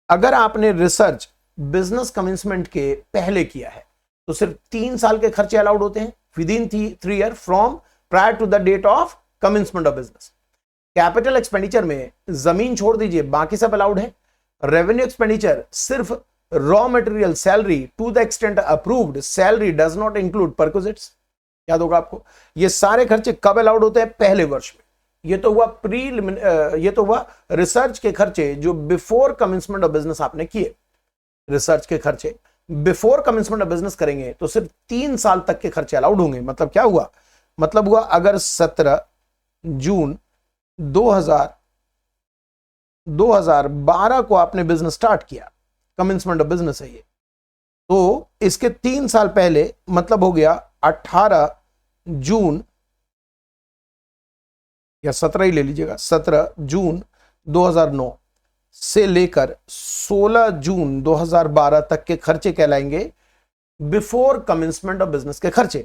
अगर आपने रिसर्च बिजनेस कमेंसमेंट के पहले किया है तो सिर्फ 3 साल के खर्चे अलाउड होते हैं, within 3 year from prior to the date of commencement of business. Capital expenditure में जमीन छोड़ दीजिए, बाकी सब अलाउड है। रेवेन्यू एक्सपेंडिचर सिर्फ raw material, salary to the extent approved, salary does not include perquisites, याद होगा आपको। ये सारे खर्चे कब अलाउड होते हैं, पहले वर्ष में। ये तो हुआ रिसर्च के खर्चे जो बिफोर कमेंसमेंट ऑफ बिजनेस आपने किए। रिसर्च के खर्चे बिफोर कमेंसमेंट ऑफ बिजनेस करेंगे तो सिर्फ 3 साल तक के खर्चे अलाउड होंगे। मतलब क्या हुआ, मतलब हुआ अगर 17 जून 2012 को आपने बिजनेस स्टार्ट किया, कमेंसमेंट ऑफ बिजनेस है ये, तो इसके 3 साल पहले मतलब हो गया 18 जून, या 17 ही ले लीजिएगा, 17 जून 2009 से लेकर 16 जून 2012 तक के खर्चे कहलाएंगे बिफोर कमेंसमेंट ऑफ बिजनेस के खर्चे,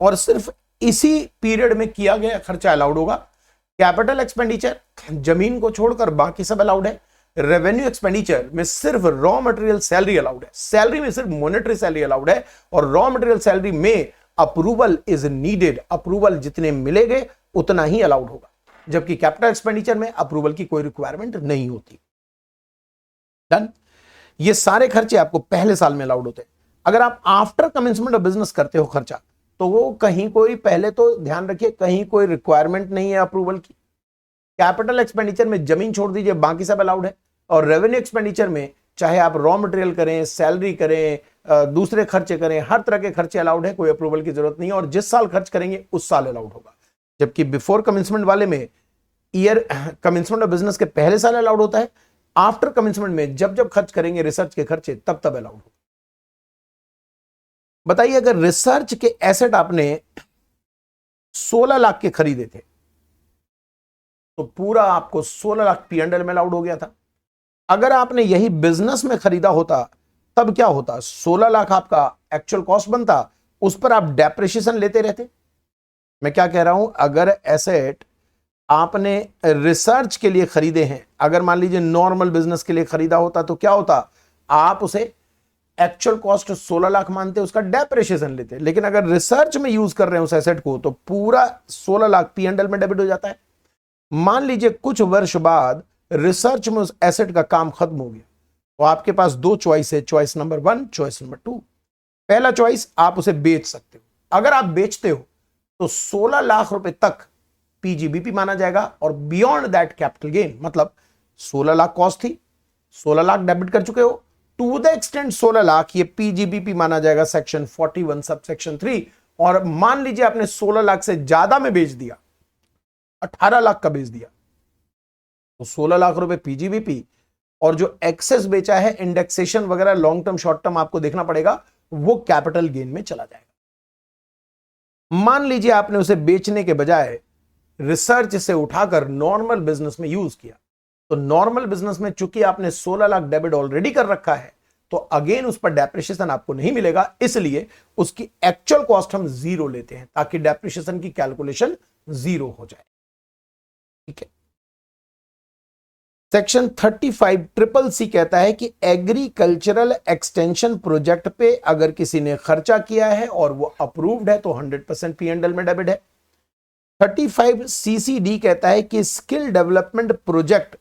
और सिर्फ इसी पीरियड में किया गया खर्चा अलाउड होगा। कैपिटल एक्सपेंडिचर जमीन को छोड़कर बाकी सब अलाउड है। रेवेन्यू एक्सपेंडिचर में सिर्फ रॉ मटेरियल सैलरी अलाउड है, सैलरी में सिर्फ मॉनेटरी सैलरी अलाउड है, और रॉ मटेरियल सैलरी में अप्रूवल इज नीडेड, अप्रूवल जितने मिलेंगे उतना ही अलाउड होगा, जबकि कैपिटल एक्सपेंडिचर में अप्रूवल की कोई रिक्वायरमेंट नहीं होती। डन। ये सारे खर्चे आपको पहले साल में अलाउड होते हैं। अगर आप आफ्टर कमेंसमेंट ऑफ बिजनेस करते हो खर्चा, तो वो कहीं कोई, पहले तो ध्यान रखिए, कहीं कोई रिक्वायरमेंट नहीं है अप्रूवल की। कैपिटल एक्सपेंडिचर में जमीन छोड़ दीजिए, बाकी सब अलाउड है। और रेवेन्यू एक्सपेंडिचर में चाहे आप रॉ मटेरियल करें, सैलरी करें, दूसरे खर्चे करें, हर तरह के खर्चे अलाउड है, कोई अप्रूवल की जरूरत नहीं है, और जिस साल खर्च करेंगे उस साल अलाउड होगा। जबकि बिफोर कमेंसमेंट वाले में ईयर कमेंसमेंट ऑफ बिजनेस के पहले साल अलाउड होता है, आफ्टर कमेंसमेंट में जब जब खर्च करेंगे रिसर्च के खर्चे तब तब अलाउड होगा। बताइए अगर रिसर्च के एसेट आपने 16 लाख के खरीदे थे तो पूरा आपको 16 लाख P&L में अलाउड हो गया था। अगर आपने यही बिजनेस में खरीदा होता तब क्या होता, 16 लाख आपका एक्चुअल कॉस्ट बनता, उस पर आप डेप्रिसिएशन लेते रहते। मैं क्या कह रहा हूं, अगर एसेट आपने रिसर्च के लिए खरीदे हैं, अगर मान लीजिए नॉर्मल बिजनेस के लिए खरीदा होता तो क्या होता, आप उसे एक्चुअल कॉस्ट 16 लाख मानते, उसका डेप्रिसिएशन लेते। लेकिन अगर रिसर्च में यूज कर रहे हैं उस एसेट को तो पूरा 16 लाख P&L में डेबिट हो जाता है। मान लीजिए कुछ वर्ष बाद रिसर्च में उस एसेट का काम खत्म हो गया, तो आपके पास 2 चॉइस है, चॉइस नंबर 1, चॉइस नंबर 2। पहला चॉइस, आप उसे बेच सकते हो। अगर आप बेचते हो तो 16 लाख रुपए तक PGBP माना जाएगा, और बियॉन्ड दैट कैपिटल गेन, मतलब 16 लाख कॉस्ट थी, 16 लाख डेबिट कर चुके हो। टू द एक्सटेंट 16 लाख ये पीजीबीपी माना जाएगा सेक्शन 41 सब सेक्शन 3। और मान लीजिए आपने 16 लाख से ज्यादा में बेच दिया, 18 लाख का बेच दिया, तो 16 लाख रुपए पीजीबीपी, और जो एक्सेस बेचा है इंडेक्सेशन वगैरह लॉन्ग टर्म शॉर्ट टर्म आपको देखना पड़ेगा, वो कैपिटल गेन में चला जाएगा। मान लीजिए आपने उसे बेचने के बजाय रिसर्च से उठाकर नॉर्मल बिजनेस में यूज किया, तो नॉर्मल बिजनेस में चूंकि आपने 16 लाख डेबिट ऑलरेडी कर रखा है, तो अगेन उस पर डेप्रिसिएशन आपको नहीं मिलेगा, इसलिए उसकी एक्चुअल कॉस्ट हम जीरो लेते हैं ताकि डेप्रिसिएशन की कैलकुलेशन जीरो हो जाए। ठीक है। सेक्शन 35 ट्रिपल सी कहता है कि एग्रीकल्चरल एक्सटेंशन प्रोजेक्ट पे अगर किसी ने खर्चा किया है और वो अप्रूव्ड है तो 100% P&L में डेबिट है। 35 CCD कहता है कि स्किल डेवलपमेंट प्रोजेक्ट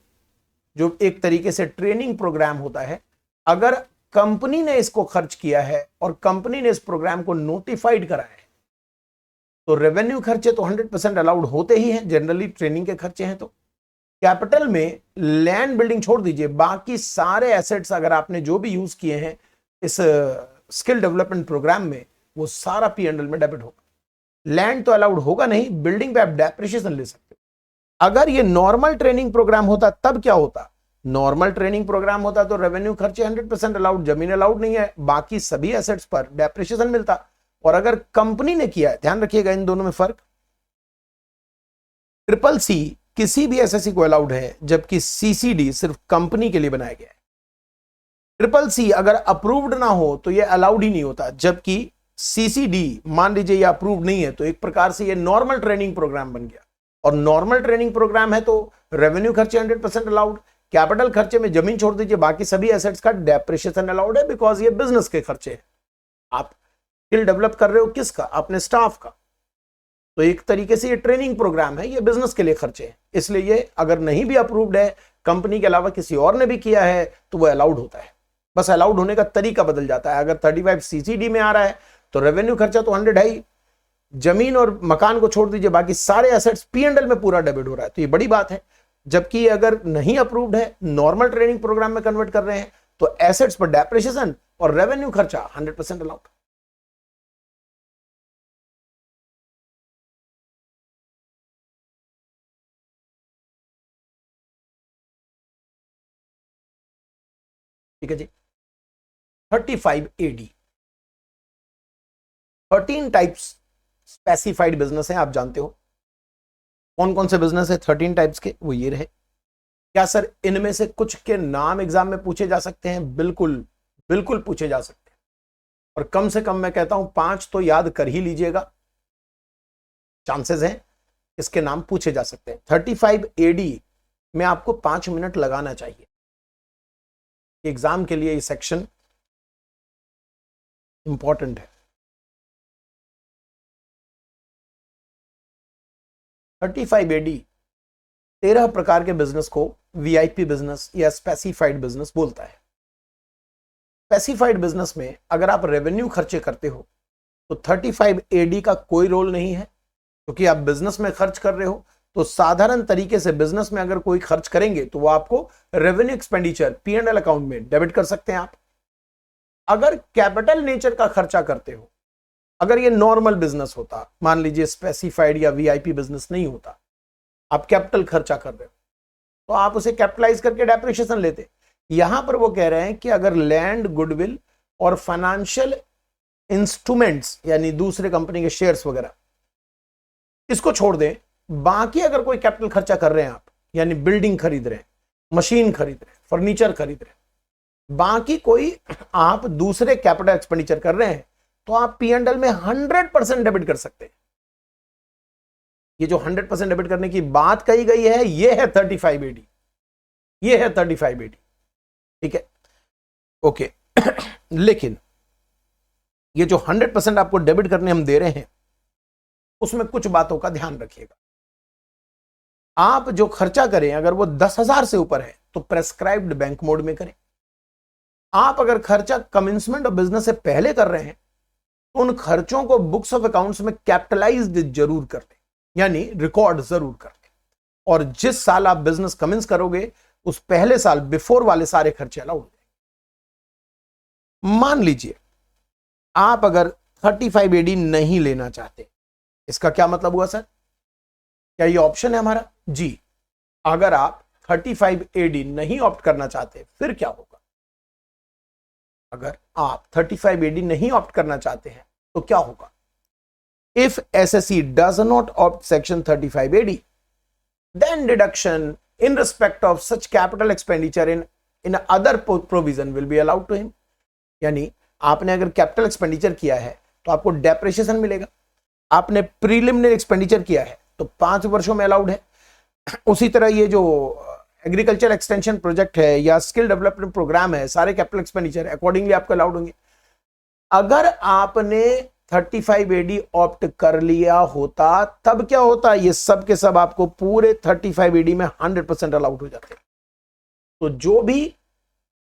जो एक तरीके से ट्रेनिंग प्रोग्राम होता है, अगर कंपनी ने इसको खर्च किया है और कंपनी ने इस प्रोग्राम को नोटिफाइड करा है, तो रेवेन्यू खर्चे तो 100% अलाउड होते ही हैं, जनरली ट्रेनिंग के खर्चे हैं। तो कैपिटल में लैंड बिल्डिंग छोड़ दीजिए, बाकी सारे एसेट्स अगर आपने जो भी यूज किए हैं इस स्किल डेवलपमेंट प्रोग्राम में, वो सारा P&L में डेबिट होगा। लैंड तो अलाउड होगा नहीं, बिल्डिंग पे आप डेप्रिसिएशन ले सकते हो। अगर ये नॉर्मल ट्रेनिंग प्रोग्राम होता तब क्या होता? नॉर्मल ट्रेनिंग प्रोग्राम होता तो रेवेन्यू खर्चे 100% अलाउड, जमीन अलाउड नहीं है, बाकी सभी एसेट्स पर डेप्रिसिएशन मिलता। और अगर कंपनी ने किया है, ध्यान रखिएगा इन दोनों में फर्क, ट्रिपल सी किसी भी एसएससी को अलाउड है, जबकि सीसीडी सिर्फ कंपनी के लिए बनाया गया है। ट्रिपल सी अगर अप्रूव्ड ना हो तो ये अलाउड ही नहीं होता, जबकि सीसीडी मान लीजिए ये अप्रूव्ड नहीं है, तो एक प्रकार से ये नॉर्मल ट्रेनिंग प्रोग्राम बन गया। और नॉर्मल ट्रेनिंग प्रोग्राम है तो रेवेन्यू खर्चे 100% अलाउड, कैपिटल खर्चे में जमीन छोड़ दीजिए, बाकी सभी एसेट्स का डेप्रिसिएशन अलाउड है, बिकॉज ये बिजनेस के खर्चे हैं। आप स्किल डेवलप कर रहे हो किसका? अपने स्टाफ का। तो एक तरीके से ये ट्रेनिंग प्रोग्राम है, ये बिजनेस के लिए खर्चे हैं, इसलिए ये अगर नहीं भी अप्रूव्ड है, कंपनी के अलावा किसी और ने भी किया है, तो वो अलाउड होता है। बस अलाउड होने का तरीका बदल जाता है। अगर 35 सीसीडी में आ रहा है तो रेवेन्यू खर्चा तो 100 है ही, जमीन और मकान को छोड़ दीजिए, बाकी सारे एसेट्स P&L में पूरा डेबिट हो रहा है, तो ये बड़ी बात है। जबकि अगर नहीं अप्रूव्ड है, नॉर्मल ट्रेनिंग प्रोग्राम में कन्वर्ट कर रहे हैं, तो एसेट्स पर डेप्रिसिएशन और रेवेन्यू खर्चा 100% अलाउड। ठीक है जी। 35 AD 13 टाइप्स स्पेसिफाइड बिजनेस है, आप जानते हो कौन कौन से बिजनेस है 13 टाइप्स के, वो ये रहे। क्या सर इनमें से कुछ के नाम एग्जाम में पूछे जा सकते हैं? बिल्कुल बिल्कुल पूछे जा सकते हैं, और कम से कम मैं कहता हूं 5 तो याद कर ही लीजिएगा, चांसेस हैं इसके नाम पूछे जा सकते हैं। 35 AD में आपको 5 मिनट लगाना चाहिए। एग्जाम के लिए ये सेक्शन इंपॉर्टेंट है। 35 AD 13 प्रकार के बिजनेस को वीआईपी बिजनेस या स्पेसिफाइड बिजनेस बोलता है। स्पेसिफाइड बिजनेस में अगर आप रेवेन्यू खर्चे करते हो तो 35 AD का कोई रोल नहीं है, क्योंकि आप बिजनेस में खर्च कर रहे हो। तो साधारण तरीके से बिजनेस में अगर कोई खर्च करेंगे तो वो आपको रेवेन्यू एक्सपेंडिचर P&L अकाउंट में डेबिट कर सकते हैं आप। अगर कैपिटल नेचर का खर्चा करते हो, अगर ये नॉर्मल बिजनेस होता, मान लीजिए स्पेसिफाइड या वीआईपी बिजनेस नहीं होता, आप कैपिटल खर्चा कर रहे हो, तो आप उसे कैपिटलाइज करके डेप्रिसिएशन लेते। यहां पर वो कह रहे हैं कि अगर लैंड, गुडविल और फाइनेंशियल इंस्ट्रूमेंट्स यानी दूसरे कंपनी के शेयर्स वगैरह, इसको छोड़ दें, बाकी अगर कोई कैपिटल खर्चा कर रहे हैं आप, यानी बिल्डिंग खरीद रहे हैं, मशीन खरीद रहे हैं, फर्नीचर खरीद रहे हैं, बाकी कोई आप दूसरे कैपिटल एक्सपेंडिचर कर रहे हैं, तो आप P&L में 100% डेबिट कर सकते हैं। ये जो 100% डेबिट करने की बात कही गई है, ये है 35 AD, ये है 35 AD। ठीक है, ओके। लेकिन ये जो 100% आपको डेबिट करने हम दे रहे हैं, उसमें कुछ बातों का ध्यान रखिएगा। आप जो खर्चा करें, अगर वो 10,000 से ऊपर है तो प्रेस्क्राइब्ड बैंक मोड में करें। आप अगर खर्चा कमेंसमेंट ऑफ बिजनेस से पहले कर रहे हैं तो उन खर्चों को बुक्स ऑफ अकाउंट्स में कैपिटलाइज्ड जरूर कर दें, यानी रिकॉर्ड जरूर कर दें। और जिस साल आप बिजनेस कमेंस करोगे उस पहले साल बिफोर वाले सारे खर्चे अलाउड हो जाएंगे। मान लीजिए आप अगर 35 AD नहीं लेना चाहते, इसका क्या मतलब हुआ सर? क्या ये ऑप्शन है हमारा? जी, अगर आप 35 AD नहीं ऑप्ट करना चाहते फिर क्या होगा? अगर आप 35 AD नहीं ऑप्ट करना चाहते हैं तो क्या होगा? If SSE does not opt section 35 AD, then deduction in respect of such capital expenditure in other provision will be allowed to him. यानी आपने अगर कैपिटल एक्सपेंडिचर किया है तो आपको डेप्रिसिएशन मिलेगा, आपने प्रीलिमिनरी एक्सपेंडिचर किया है तो 5 वर्षों में अलाउड है। उसी तरह ये जो एग्रीकल्चर एक्सटेंशन प्रोजेक्ट है या स्किल डेवलपमेंट प्रोग्राम है, सारे कैपिटल एक्सपेंडिचर अकॉर्डिंगली आपको अलाउड होंगे। अगर आपने 35 AD ऑप्ट कर लिया होता तब क्या होता? ये सब के सब आपको पूरे 35 AD में 100% अलाउड हो जाते। तो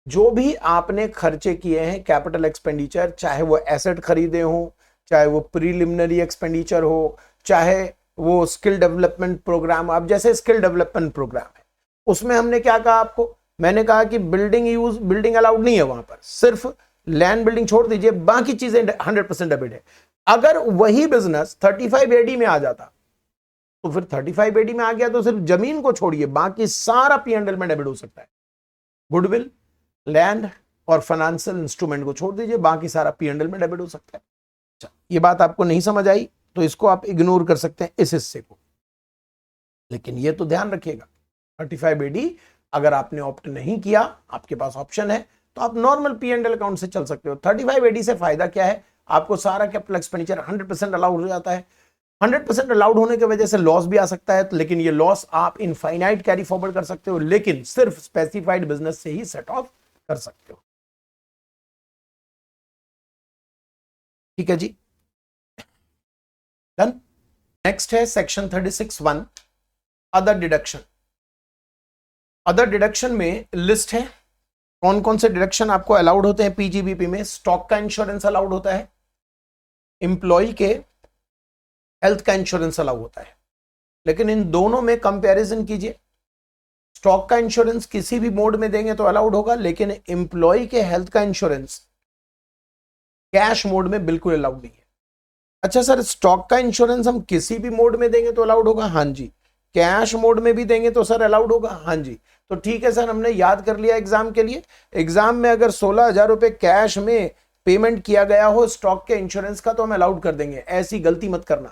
जो भी आपने खर्चे किए हैं कैपिटल एक्सपेंडिचर, चाहे वो एसेट खरीदे हो, चाहे वो प्रीलिमिनरी एक्सपेंडिचर हो, चाहे वो स्किल डेवलपमेंट प्रोग्राम, अब जैसे स्किल डेवलपमेंट प्रोग्राम है उसमें हमने क्या कहा आपको? मैंने कहा कि बिल्डिंग अलाउड नहीं है वहां पर, सिर्फ लैंड बिल्डिंग छोड़ दीजिए, बाकी चीजें 100% डेबिट है। अगर वही बिजनेस 35 AD में आ जाता तो फिर 35 AD में आ गया तो सिर्फ जमीन को छोड़िए बाकी सारा P&L में डेबिट हो सकता है। गुडविल, लैंड और फाइनेंशियल इंस्ट्रूमेंट को छोड़ दीजिए, बाकी सारा P&L में डेबिट हो सकता है। अच्छा, ये बात आपको नहीं समझ आई तो इसको आप इग्नोर कर सकते हैं, इस हिस्से को। लेकिन ये तो ध्यान रखिएगा 35 AD अगर आपने ऑप्ट नहीं किया, आपके पास ऑप्शन है तो आप नॉर्मल P&L अकाउंट से चल सकते हो। 35 AD से फायदा क्या है? आपको सारा कैपिटल एक्सपेंडिचर 100% अलाउड हो जाता है। 100% अलाउड होने की वजह से लॉस भी आ सकता है, लेकिन ये लॉस आप इनफाइनाइट कैरी फॉरवर्ड कर सकते हो, लेकिन सिर्फ स्पेसिफाइड बिजनेस से ही सेट ऑफ कर सकते हो। ठीक है जी, डन। नेक्स्ट है section 36(1) other deduction. Other deduction में लिस्ट है कौन कौन से डिडक्शन आपको अलाउड होते हैं पीजीबीपी में। स्टॉक का इंश्योरेंस अलाउड होता है, एम्प्लॉय के हेल्थ का इंश्योरेंस अलाउड होता है। लेकिन इन दोनों में कंपैरिजन कीजिए, स्टॉक का इंश्योरेंस किसी भी मोड में देंगे तो अलाउड होगा, लेकिन एम्प्लॉय के हेल्थ का इंश्योरेंस कैश मोड में बिल्कुल अलाउड नहीं है। अच्छा सर, स्टॉक का इंश्योरेंस हम किसी भी मोड में देंगे तो अलाउड होगा? हाँ जी। कैश मोड में भी देंगे तो सर अलाउड होगा? हाँ जी। तो ठीक है सर, हमने याद कर लिया एग्जाम के लिए। एग्जाम में अगर 16,000 रुपए कैश में पेमेंट किया गया हो स्टॉक के इंश्योरेंस का तो हम अलाउड कर देंगे। ऐसी गलती मत करना,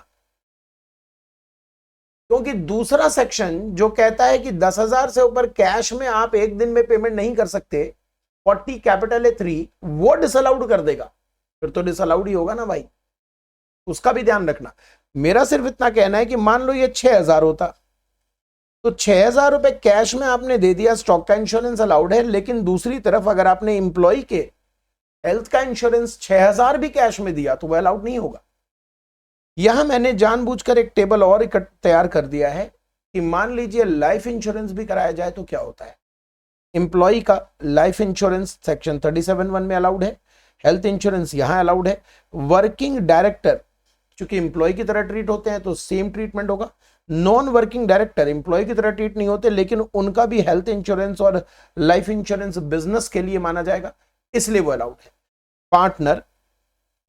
क्योंकि दूसरा सेक्शन जो कहता है कि 10,000 से ऊपर कैश में आप एक दिन में पेमेंट नहीं कर सकते, 40 कैपिटल A3 वो डिसअलाउड कर देगा। फिर तो डिसअलाउड ही होगा ना भाई, उसका भी ध्यान रखना। मेरा सिर्फ इतना कहना है कि मान लो ये 6,000 होता तो 6,000 रुपए कैश में आपने दे दिया, स्टॉक का इंश्योरेंस अलाउड है। लेकिन दूसरी तरफ अगर आपने एम्प्लॉय के हेल्थ का इंश्योरेंस 6,000 भी कैश में दिया तो वह अलाउड नहीं होगा। यहां मैंने जानबूझकर एक टेबल और तैयार कर दिया है कि मान लीजिए लाइफ इंश्योरेंस भी कराया जाए तो क्या होता है। एम्प्लॉय का लाइफ इंश्योरेंस सेक्शन 37(1) में अलाउड है, हेल्थ इंश्योरेंस यहां अलाउड है। वर्किंग डायरेक्टर चूंकि एम्प्लॉय की तरह ट्रीट होते हैं तो सेम ट्रीटमेंट होगा। नॉन वर्किंग डायरेक्टर एम्प्लॉय की तरह ट्रीट नहीं होते, लेकिन उनका भी हेल्थ इंश्योरेंस और लाइफ इंश्योरेंस बिजनेस के लिए माना जाएगा, इसलिए वो अलाउड है। पार्टनर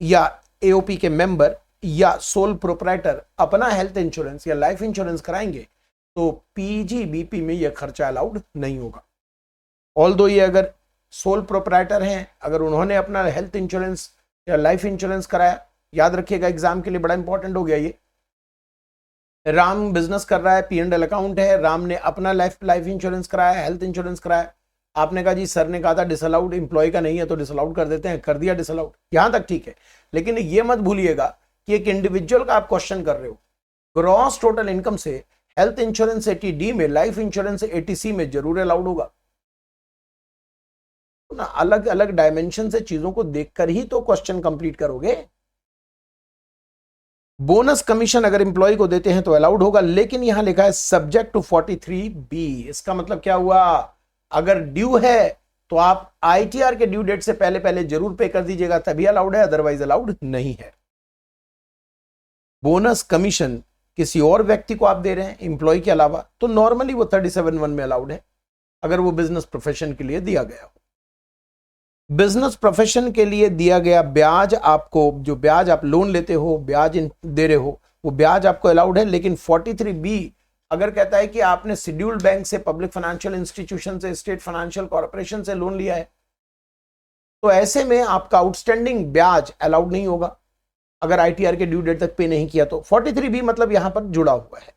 या एओपी के मेंबर या सोल प्रोप्राइटर अपना हेल्थ इंश्योरेंस या लाइफ इंश्योरेंस कराएंगे तो पीजीबीपी में यह खर्चा अलाउड नहीं होगा। ऑल्दो ये अगर सोल प्रोप्राइटर हैं, अगर उन्होंने अपना हेल्थ इंश्योरेंस या लाइफ इंश्योरेंस कराया, याद रखिएगा एग्जाम के लिए बड़ा इंपॉर्टेंट हो गया ये। राम बिजनेस कर रहा है, P&L अकाउंट है, राम ने अपना लाइफ इंश्योरेंस कराया, हेल्थ इंश्योरेंस कराया। आपने कहा जी सर ने कहा था डिसअलाउड, एम्प्लॉय का नहीं है तो डिसअलाउड कर देते हैं, कर दिया डिसअलाउड, यहां तक ठीक है। लेकिन ये मत भूलिएगा कि एक इंडिविजुअल का आप क्वेश्चन कर रहे हो, ग्रॉस टोटल इनकम से हेल्थ इंश्योरेंस 80D में, लाइफ इंश्योरेंस 80C में जरूर अलाउड होगा ना। अलग अलग डायमेंशन से चीजों को देखकर ही तो क्वेश्चन कंप्लीट करोगे। बोनस कमीशन अगर एम्प्लॉय को देते हैं तो अलाउड होगा, लेकिन यहां लिखा है सब्जेक्ट टू 43B। इसका मतलब क्या हुआ, अगर ड्यू है तो आप ITR के ड्यू डेट से पहले पहले जरूर पे कर दीजिएगा, तभी अलाउड है, अदरवाइज अलाउड नहीं है। बोनस कमीशन किसी और व्यक्ति को आप दे रहे हैं एम्प्लॉय के अलावा तो नॉर्मली वो 37(1) में अलाउड है। अगर वो बिजनेस प्रोफेशन के लिए दिया गया हो। बिजनेस प्रोफेशन के लिए दिया गया ब्याज, आपको जो ब्याज आप लोन लेते हो, ब्याज दे रहे हो, वो ब्याज आपको अलाउड है। लेकिन 43B अगर कहता है कि आपने शेड्यूल्ड बैंक से, पब्लिक फाइनेंशियल इंस्टीट्यूशन से, स्टेट फाइनेंशियल कॉर्पोरेशन से लोन लिया है, तो ऐसे में आपका आउटस्टैंडिंग ब्याज अलाउड नहीं होगा अगर ITR के ड्यू डेट तक पे नहीं किया तो। 43B मतलब यहां पर जुड़ा हुआ है।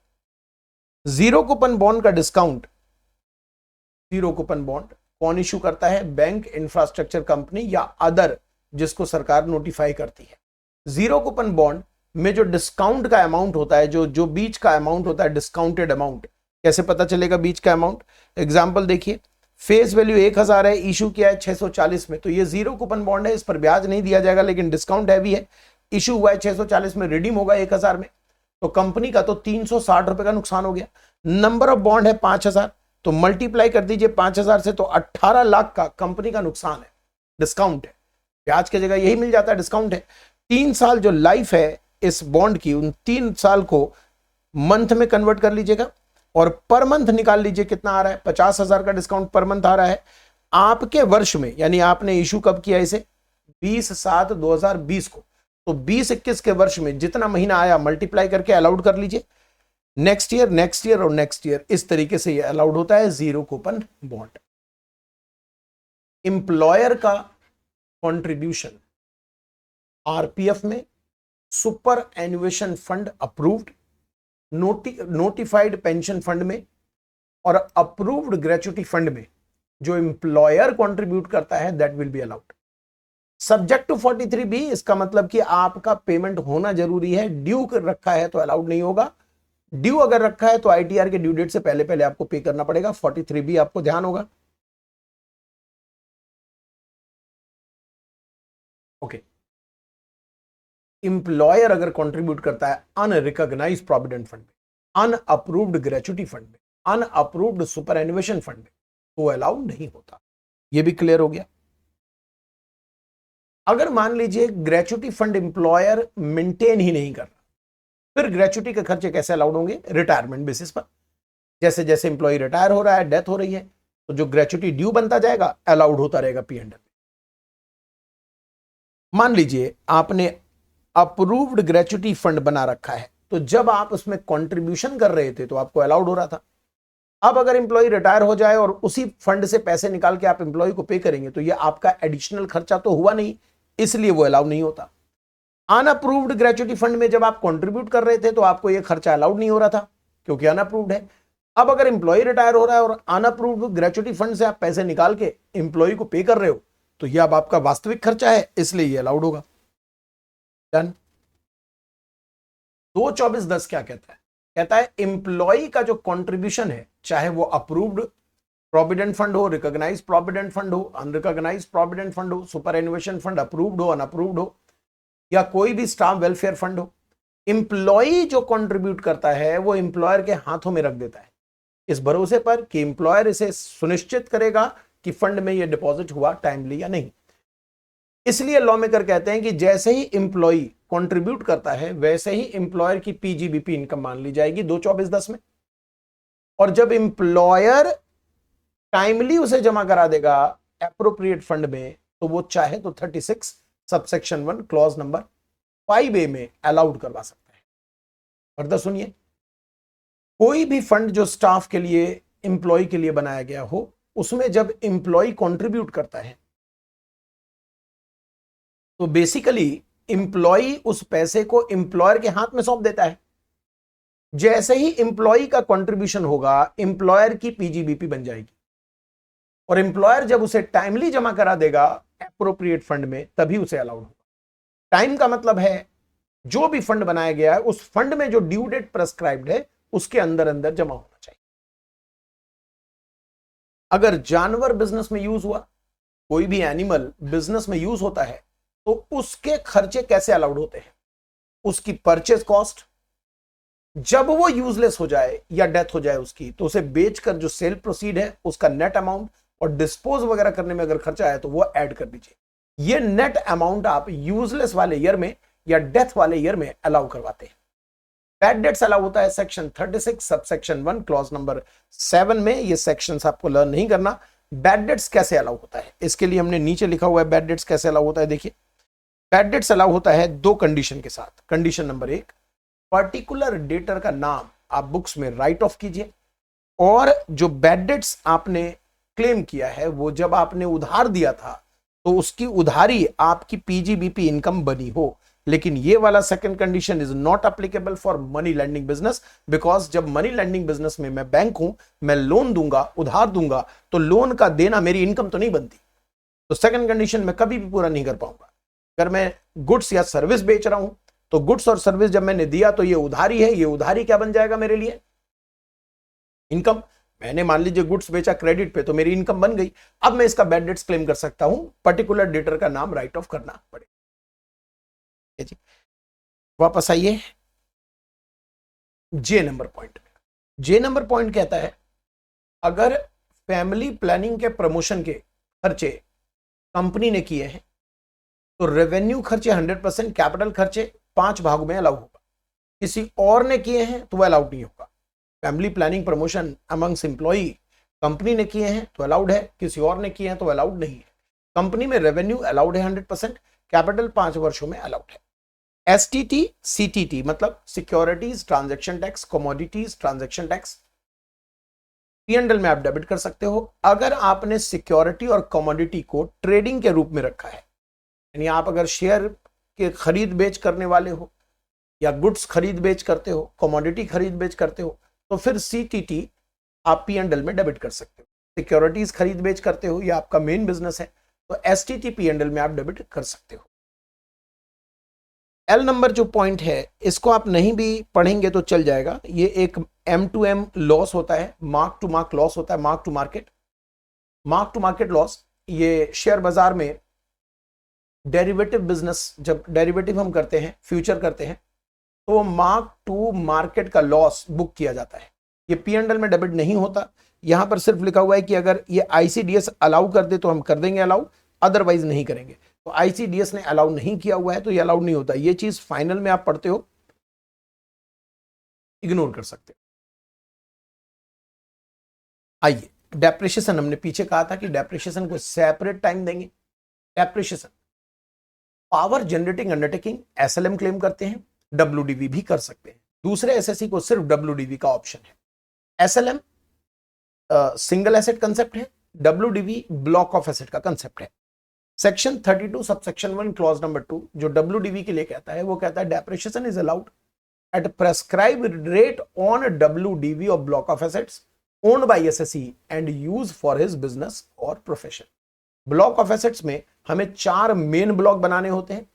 जीरो कूपन बॉन्ड का डिस्काउंट, जीरो कूपन बॉन्ड कौन इशू करता है? बैंक, इंफ्रास्ट्रक्चर कंपनी या अदर, जिसको सरकार नोटिफाई करती है। जीरो कूपन बॉन्ड में जो डिस्काउंट का अमाउंट होता है, जो बीच का अमाउंट होता है, डिस्काउंटेड अमाउंट, कैसे पता चलेगा बीच का अमाउंट? एग्जाम्पल देखिए, फेस वैल्यू 1000 है, इशू किया है 640 में, तो ये जीरो कूपन बॉन्ड है, इस पर ब्याज नहीं दिया जाएगा, लेकिन डिस्काउंट हैवी है, इशू हुआ है 640 में, रिडीम होगा 1000 में, तो कंपनी का तो 360 रुपए का नुकसान हो गया। नंबर ऑफ बॉन्ड है 5000, तो मल्टीप्लाई कर दीजिए 5000 से, तो 18 लाख का कंपनी का नुकसान है, डिस्काउंट है। ब्याज की जगह यही मिल जाता है, डिस्काउंट है। 3 साल जो लाइफ है इस बॉन्ड की, उन 3 साल को मंथ में कन्वर्ट कर लीजिएगा और पर मंथ निकाल लीजिए कितना आ रहा है। 50,000 का डिस्काउंट पर मंथ आ रहा है आपके वर्ष में, यानी आपने इशू कब किया इसे? 20/7/2020 को, तो 20-21 के वर्ष में जितना महीना आया मल्टीप्लाई करके अलाउड कर लीजिए। नेक्स्ट ईयर, नेक्स्ट ईयर और नेक्स्ट ईयर, इस तरीके से ये अलाउड होता है जीरो कूपन बॉन्ड। इंप्लॉयर का कंट्रीब्यूशन RPF में, superannuation fund approved, notified pension fund में और अप्रूव्ड ग्रेच्युटी फंड में जो इंप्लॉयर कंट्रीब्यूट करता है, that will be allowed subject to 43B। इसका मतलब कि आपका पेमेंट होना जरूरी है, ड्यू रखा है तो अलाउड नहीं होगा। ड्यू अगर रखा है तो ITR के ड्यू डेट से पहले पहले आपको पे करना पड़ेगा। 43B आपको ध्यान होगा। ओके, इंप्लॉयर अगर कंट्रीब्यूट करता है अनरिकॉग्नाइज्ड प्रोविडेंट फंड में, अनअप्रूव्ड ग्रेच्युटी फंड में, अनअप्रूव्ड सुपर एन्युएशन फंड में, तो अलाउड नहीं होता। यह भी क्लियर हो गया। अगर मान लीजिए ग्रेच्युटी फंड इंप्लॉयर मेंटेन ही नहीं कर रहा, फिर ग्रेच्युटी के खर्चे कैसे अलाउड होंगे? रिटायरमेंट बेसिस पर। जैसे जैसे इंप्लॉय रिटायर हो रहा है, डेथ हो रही है, तो जो ग्रेच्युटी ड्यू बनता जाएगा अलाउड होता रहेगा P&L में। मान लीजिए आपने अप्रूव्ड ग्रेच्युटी फंड बना रखा है, तो जब आप उसमें कंट्रीब्यूशन कर रहे थे तो आपको अलाउड हो रहा था। अब अगर इंप्लॉय रिटायर हो जाए और उसी फंड से पैसे निकाल के आप इंप्लॉय को पे करेंगे, तो ये आपका एडिशनल खर्चा तो हुआ नहीं, इसलिए वो अलाउ नहीं होता। अनअप्रूव्ड ग्रेच्युटी फंड में जब आप कंट्रीब्यूट कर रहे थे तो आपको ये खर्चा अलाउड नहीं हो रहा था, क्योंकि अनअप्रूव्ड है। अब अगर इंप्लॉय रिटायर हो रहा है और अनअप्रूव्ड ग्रेच्युटी फंड से आप पैसे निकाल के इंप्लॉय को पे कर रहे हो, तो ये अब आपका वास्तविक खर्चा है, इसलिए ये अलाउड होगा। डन। 224(10) क्या कहता है? कहता है इंप्लॉय का जो कंट्रीब्यूशन है, चाहे वो अप्रूव्ड प्रोविडेंट फंड हो, रिकॉग्नाइज्ड प्रोविडेंट फंड हो, अनरिकॉग्नाइज्ड प्रोविडेंट फंड हो, सुपर एन्युएशन फंड अप्रूव्ड हो, अनअप्रूव्ड हो, या कोई भी स्टाफ वेलफेयर फंड हो, इंप्लॉय जो कंट्रीब्यूट करता है वो इंप्लॉयर के हाथों में रख देता है, इस भरोसे पर कि इंप्लॉयर इसे सुनिश्चित करेगा कि फंड में ये डिपॉजिट हुआ टाइमली या नहीं। इसलिए लॉ मेकर कहते हैं कि जैसे ही इंप्लॉय कंट्रीब्यूट करता है, वैसे ही इंप्लॉयर की PGBP इनकम मान ली जाएगी 224(10) में। और जब इंप्लॉयर टाइमली उसे जमा करा देगा एप्रोप्रिएट फंड में, तो वो चाहे तो 36 सबसेक्शन 1 क्लॉज नंबर 5A में अलाउड करवा सकता है। फर्दर सुनिए, कोई भी फंड जो स्टाफ के लिए, इंप्लॉय के लिए बनाया गया हो, उसमें जब इंप्लॉय कंट्रीब्यूट करता है तो बेसिकली इंप्लॉय उस पैसे को इंप्लॉयर के हाथ में सौंप देता है। जैसे ही इंप्लॉय का कंट्रीब्यूशन होगा, इंप्लॉयर की PGBP बन जाएगी और इंप्लॉयर जब उसे टाइमली जमा करा देगा एप्रोप्रिएट फंड में, तभी उसे अलाउड होगा। टाइम का मतलब है जो भी फंड बनाया गया है, उस फंड में जो ड्यू डेट प्रेस्क्राइब्ड है उसके अंदर अंदर जमा होना चाहिए। अगर जानवर बिजनेस में यूज हुआ, कोई भी एनिमल बिजनेस में यूज होता है, तो उसके खर्चे कैसे अलाउड होते हैं? उसकी परचेज कॉस्ट, जब वो यूजलेस हो जाए या डेथ हो जाए उसकी, तो उसे बेचकर जो सेल प्रोसीड है उसका नेट अमाउंट, और डिस्पोज वगैरह करने में अगर खर्चा है तो वो ऐड कर दीजिए। ये नेट अमाउंट आप यूजलेस वाले ईयर में या डेथ वाले ईयर में अलाउ करवाते हैं। बैड डेट्स अलाउ होता है सेक्शन 36 सबसेक्शन 1 क्लॉज नंबर 7 में। ये सेक्शंस आपको लर्न नहीं करना। बैड डेट्स कैसे अलाउ होता है, इसके लिए हमने नीचे लिखा हुआ है बैड डेट्स कैसे अलाउ होता है। देखिए, बैड डेट्स अलाउ होता है दो कंडीशन के साथ। कंडीशन नंबर 1, पर्टिकुलर डेटर का नाम आप बुक्स में राइट ऑफ कीजिए, और जो बैड डेट्स आपने क्लेम किया है वो जब आपने उधार दिया था तो उसकी उधारी आपकी पीजीबीपी इनकम बनी हो। लेकिन ये वाला second condition is not applicable for money landing business, because जब मनी लैंडिंग बिजनेस में मैं बैंक हूं, मैं लोन दूंगा, उधार दूंगा, तो लोन का देना मेरी इनकम तो नहीं बनती, तो सेकंड कंडीशन मैं कभी भी पूरा नहीं कर पाऊंगा। अगर मैं गुड्स या सर्विस बेच रहा हूं तो गुड्स और सर्विस जब मैंने दिया तो ये उधारी है, ये उधारी क्या बन जाएगा मेरे लिए, इनकम। मैंने मान लीजिए गुड्स बेचा क्रेडिट पे तो मेरी इनकम बन गई। अब मैं इसका बैड डेट्स क्लेम कर सकता हूं, पर्टिकुलर डेटर का नाम राइट ऑफ करना पड़ेगा जी। वापस आइए जे नंबर पॉइंट। जे नंबर पॉइंट कहता है अगर फैमिली प्लानिंग के प्रमोशन के खर्चे कंपनी ने किए हैं तो रेवेन्यू खर्चे 100%, कैपिटल खर्चे 5 भागों में अलाउ होगा। किसी और ने किए हैं तो वह अलाउड नहीं होगा। Family planning promotion amongst employee company ने किए हैं तो अलाउड है, किसी और ने किए हैं तो अलाउड नहीं है। कंपनी में रेवेन्यू अलाउड है 100%, कैपिटल 5 वर्षों में अलाउड है। एसटीटी सीटीटी मतलब securities transaction tax, commodities transaction tax, PNL में आप डेबिट कर सकते हो। अगर आपने सिक्योरिटी और कमोडिटी को ट्रेडिंग के रूप में रखा है, यानी आप अगर शेयर के खरीद बेच करने वाले हो या गुड्स खरीद बेच करते हो, कमोडिटी खरीद बेच करते हो, तो फिर सीटीटी आप पीएनएल में डेबिट कर सकते हो। सिक्योरिटीज खरीद बेच करते हो, या आपका मेन बिजनेस है, तो एसटीटी पीएनएल में आप डेबिट कर सकते हो। एल नंबर जो पॉइंट है इसको आप नहीं भी पढ़ेंगे तो चल जाएगा। ये एक M2M लॉस होता है, मार्क टू मार्क लॉस होता है, mark to market. Mark to market loss ये शेयर बाजार में डेरिवेटिव बिजनेस, जब डेरिवेटिव हम करते हैं, फ्यूचर करते हैं, तो मार्क टू मार्केट का लॉस बुक किया जाता है। ये पीएनएल में डेबिट नहीं होता। यहां पर सिर्फ लिखा हुआ है कि अगर ये आईसीडीएस अलाउ कर दे तो हम कर देंगे अलाउ, अदरवाइज नहीं करेंगे। तो आईसीडीएस ने अलाउ नहीं किया हुआ है तो ये अलाउड नहीं होता। ये चीज फाइनल में आप पढ़ते हो, इग्नोर कर सकते हो। आइए, डेप्रिशिएशन हमने पीछे कहा था कि डेप्रिशिएशन को सेपरेट टाइम देंगे। Depreciation power generating undertaking SLM claim करते हैं, डब्ल्यूडीवी भी कर सकते हैं। दूसरे एसएससी को सिर्फ डब्ल्यूडीवी का ऑप्शन है। एसएलएम सिंगल एसेट कंसेप्ट है, डब्ल्यूडीवी ब्लॉक ऑफ एसेट का कंसेप्ट है। सेक्शन 32 सबसेक्शन 1 क्लॉज नंबर 2 जो डब्ल्यूडीवी के लिए कहता है वो कहता है depreciation is allowed at prescribed rate on WDV of block of assets owned by SSC and use for his business और प्रोफेशन। ब्लॉक ऑफ एसेट्स में हमें 4 मेन ब्लॉक बनाने होते हैं,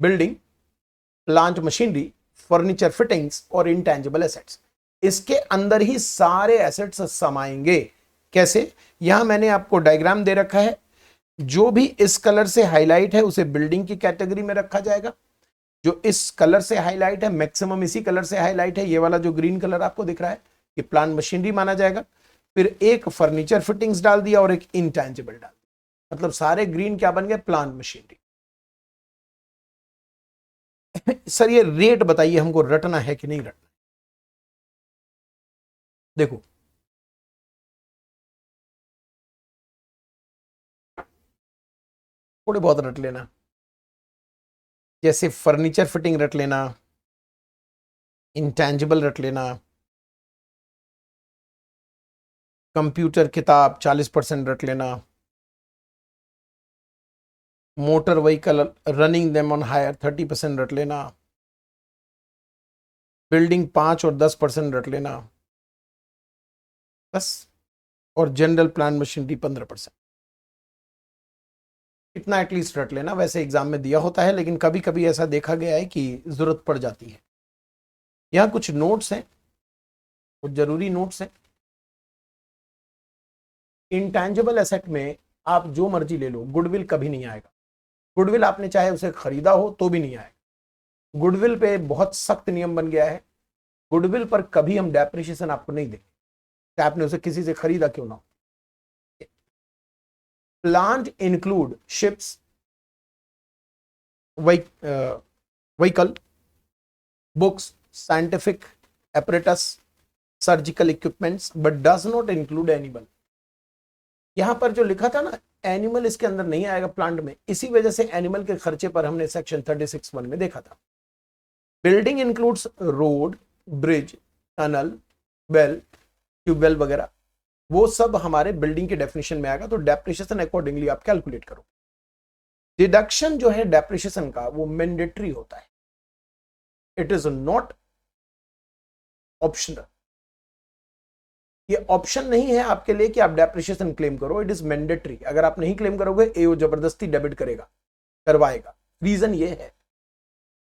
building, plant machinery, furniture fittings और intangible assets. इसके अंदर ही सारे एसेट्स समाएंगे। कैसे? यहां मैंने आपको डायग्राम दे रखा है। जो भी इस कलर से हाईलाइट है उसे बिल्डिंग की कैटेगरी में रखा जाएगा। जो इस कलर से हाईलाइट है, मैक्सिमम इसी कलर से हाईलाइट है, ये वाला जो ग्रीन कलर आपको दिख रहा है, ये प्लांट मशीनरी माना जाएगा। फिर एक फर्नीचर फिटिंग्स डाल दिया और एक इंटेंजिबल डाल दिया, मतलब सारे ग्रीन क्या बन गए? Plant machinery. सर ये रेट बताइए, हमको रटना है कि नहीं रटना? देखो, थोड़े बहुत रट लेना, जैसे फर्नीचर फिटिंग रट लेना, इंटेंजिबल रट लेना, कंप्यूटर किताब 40% रट लेना, motor vehicle running them on hire 30% रट लेना, बिल्डिंग 5 और 10% रट लेना बस, और जनरल प्लांट मशीनरी 15%। इतना एटलीस्ट रट लेना। वैसे एग्जाम में दिया होता है लेकिन कभी कभी ऐसा देखा गया है कि जरूरत पड़ जाती है। यहाँ कुछ नोट्स हैं, कुछ जरूरी नोट्स हैं। इंटेंजिबल एसेट में आप जो मर्जी ले लो, गुडविल कभी नहीं आएगा। गुडविल आपने चाहे उसे खरीदा हो तो भी नहीं आएगा। गुडविल पे बहुत सख्त नियम बन गया है, गुडविल पर कभी हम डेप्रिशिएशन आपको नहीं देंगे, चाहे आपने उसे किसी से खरीदा क्यों ना हो। Plant include ships, vehicle, books, scientific apparatus, surgical equipments, but does not include animal. यहां पर जो लिखा था ना एनिमल इसके अंदर नहीं आएगा प्लांट में, इसी वजह से एनिमल के खर्चे पर हमने सेक्शन 36(1) में देखा था। Building includes road, bridge, tunnel, well, tube well वगैरह, वो सब हमारे बिल्डिंग के डेफिनेशन में आएगा। तो डेप्रिसिएशन अकॉर्डिंगली आप कैलकुलेट करो। डिडक्शन जो है डेप्रिसिएशन का वो मैंडेटरी होता है, इट इज नॉट ऑप्शनल। ये ऑप्शन नहीं है आपके लिए कि आप डेप्रिसिएशन क्लेम करो, इट इज मैंडेटरी। अगर आप नहीं क्लेम करोगे एओ जबरदस्ती डेबिट करवाएगा। रीजन ये है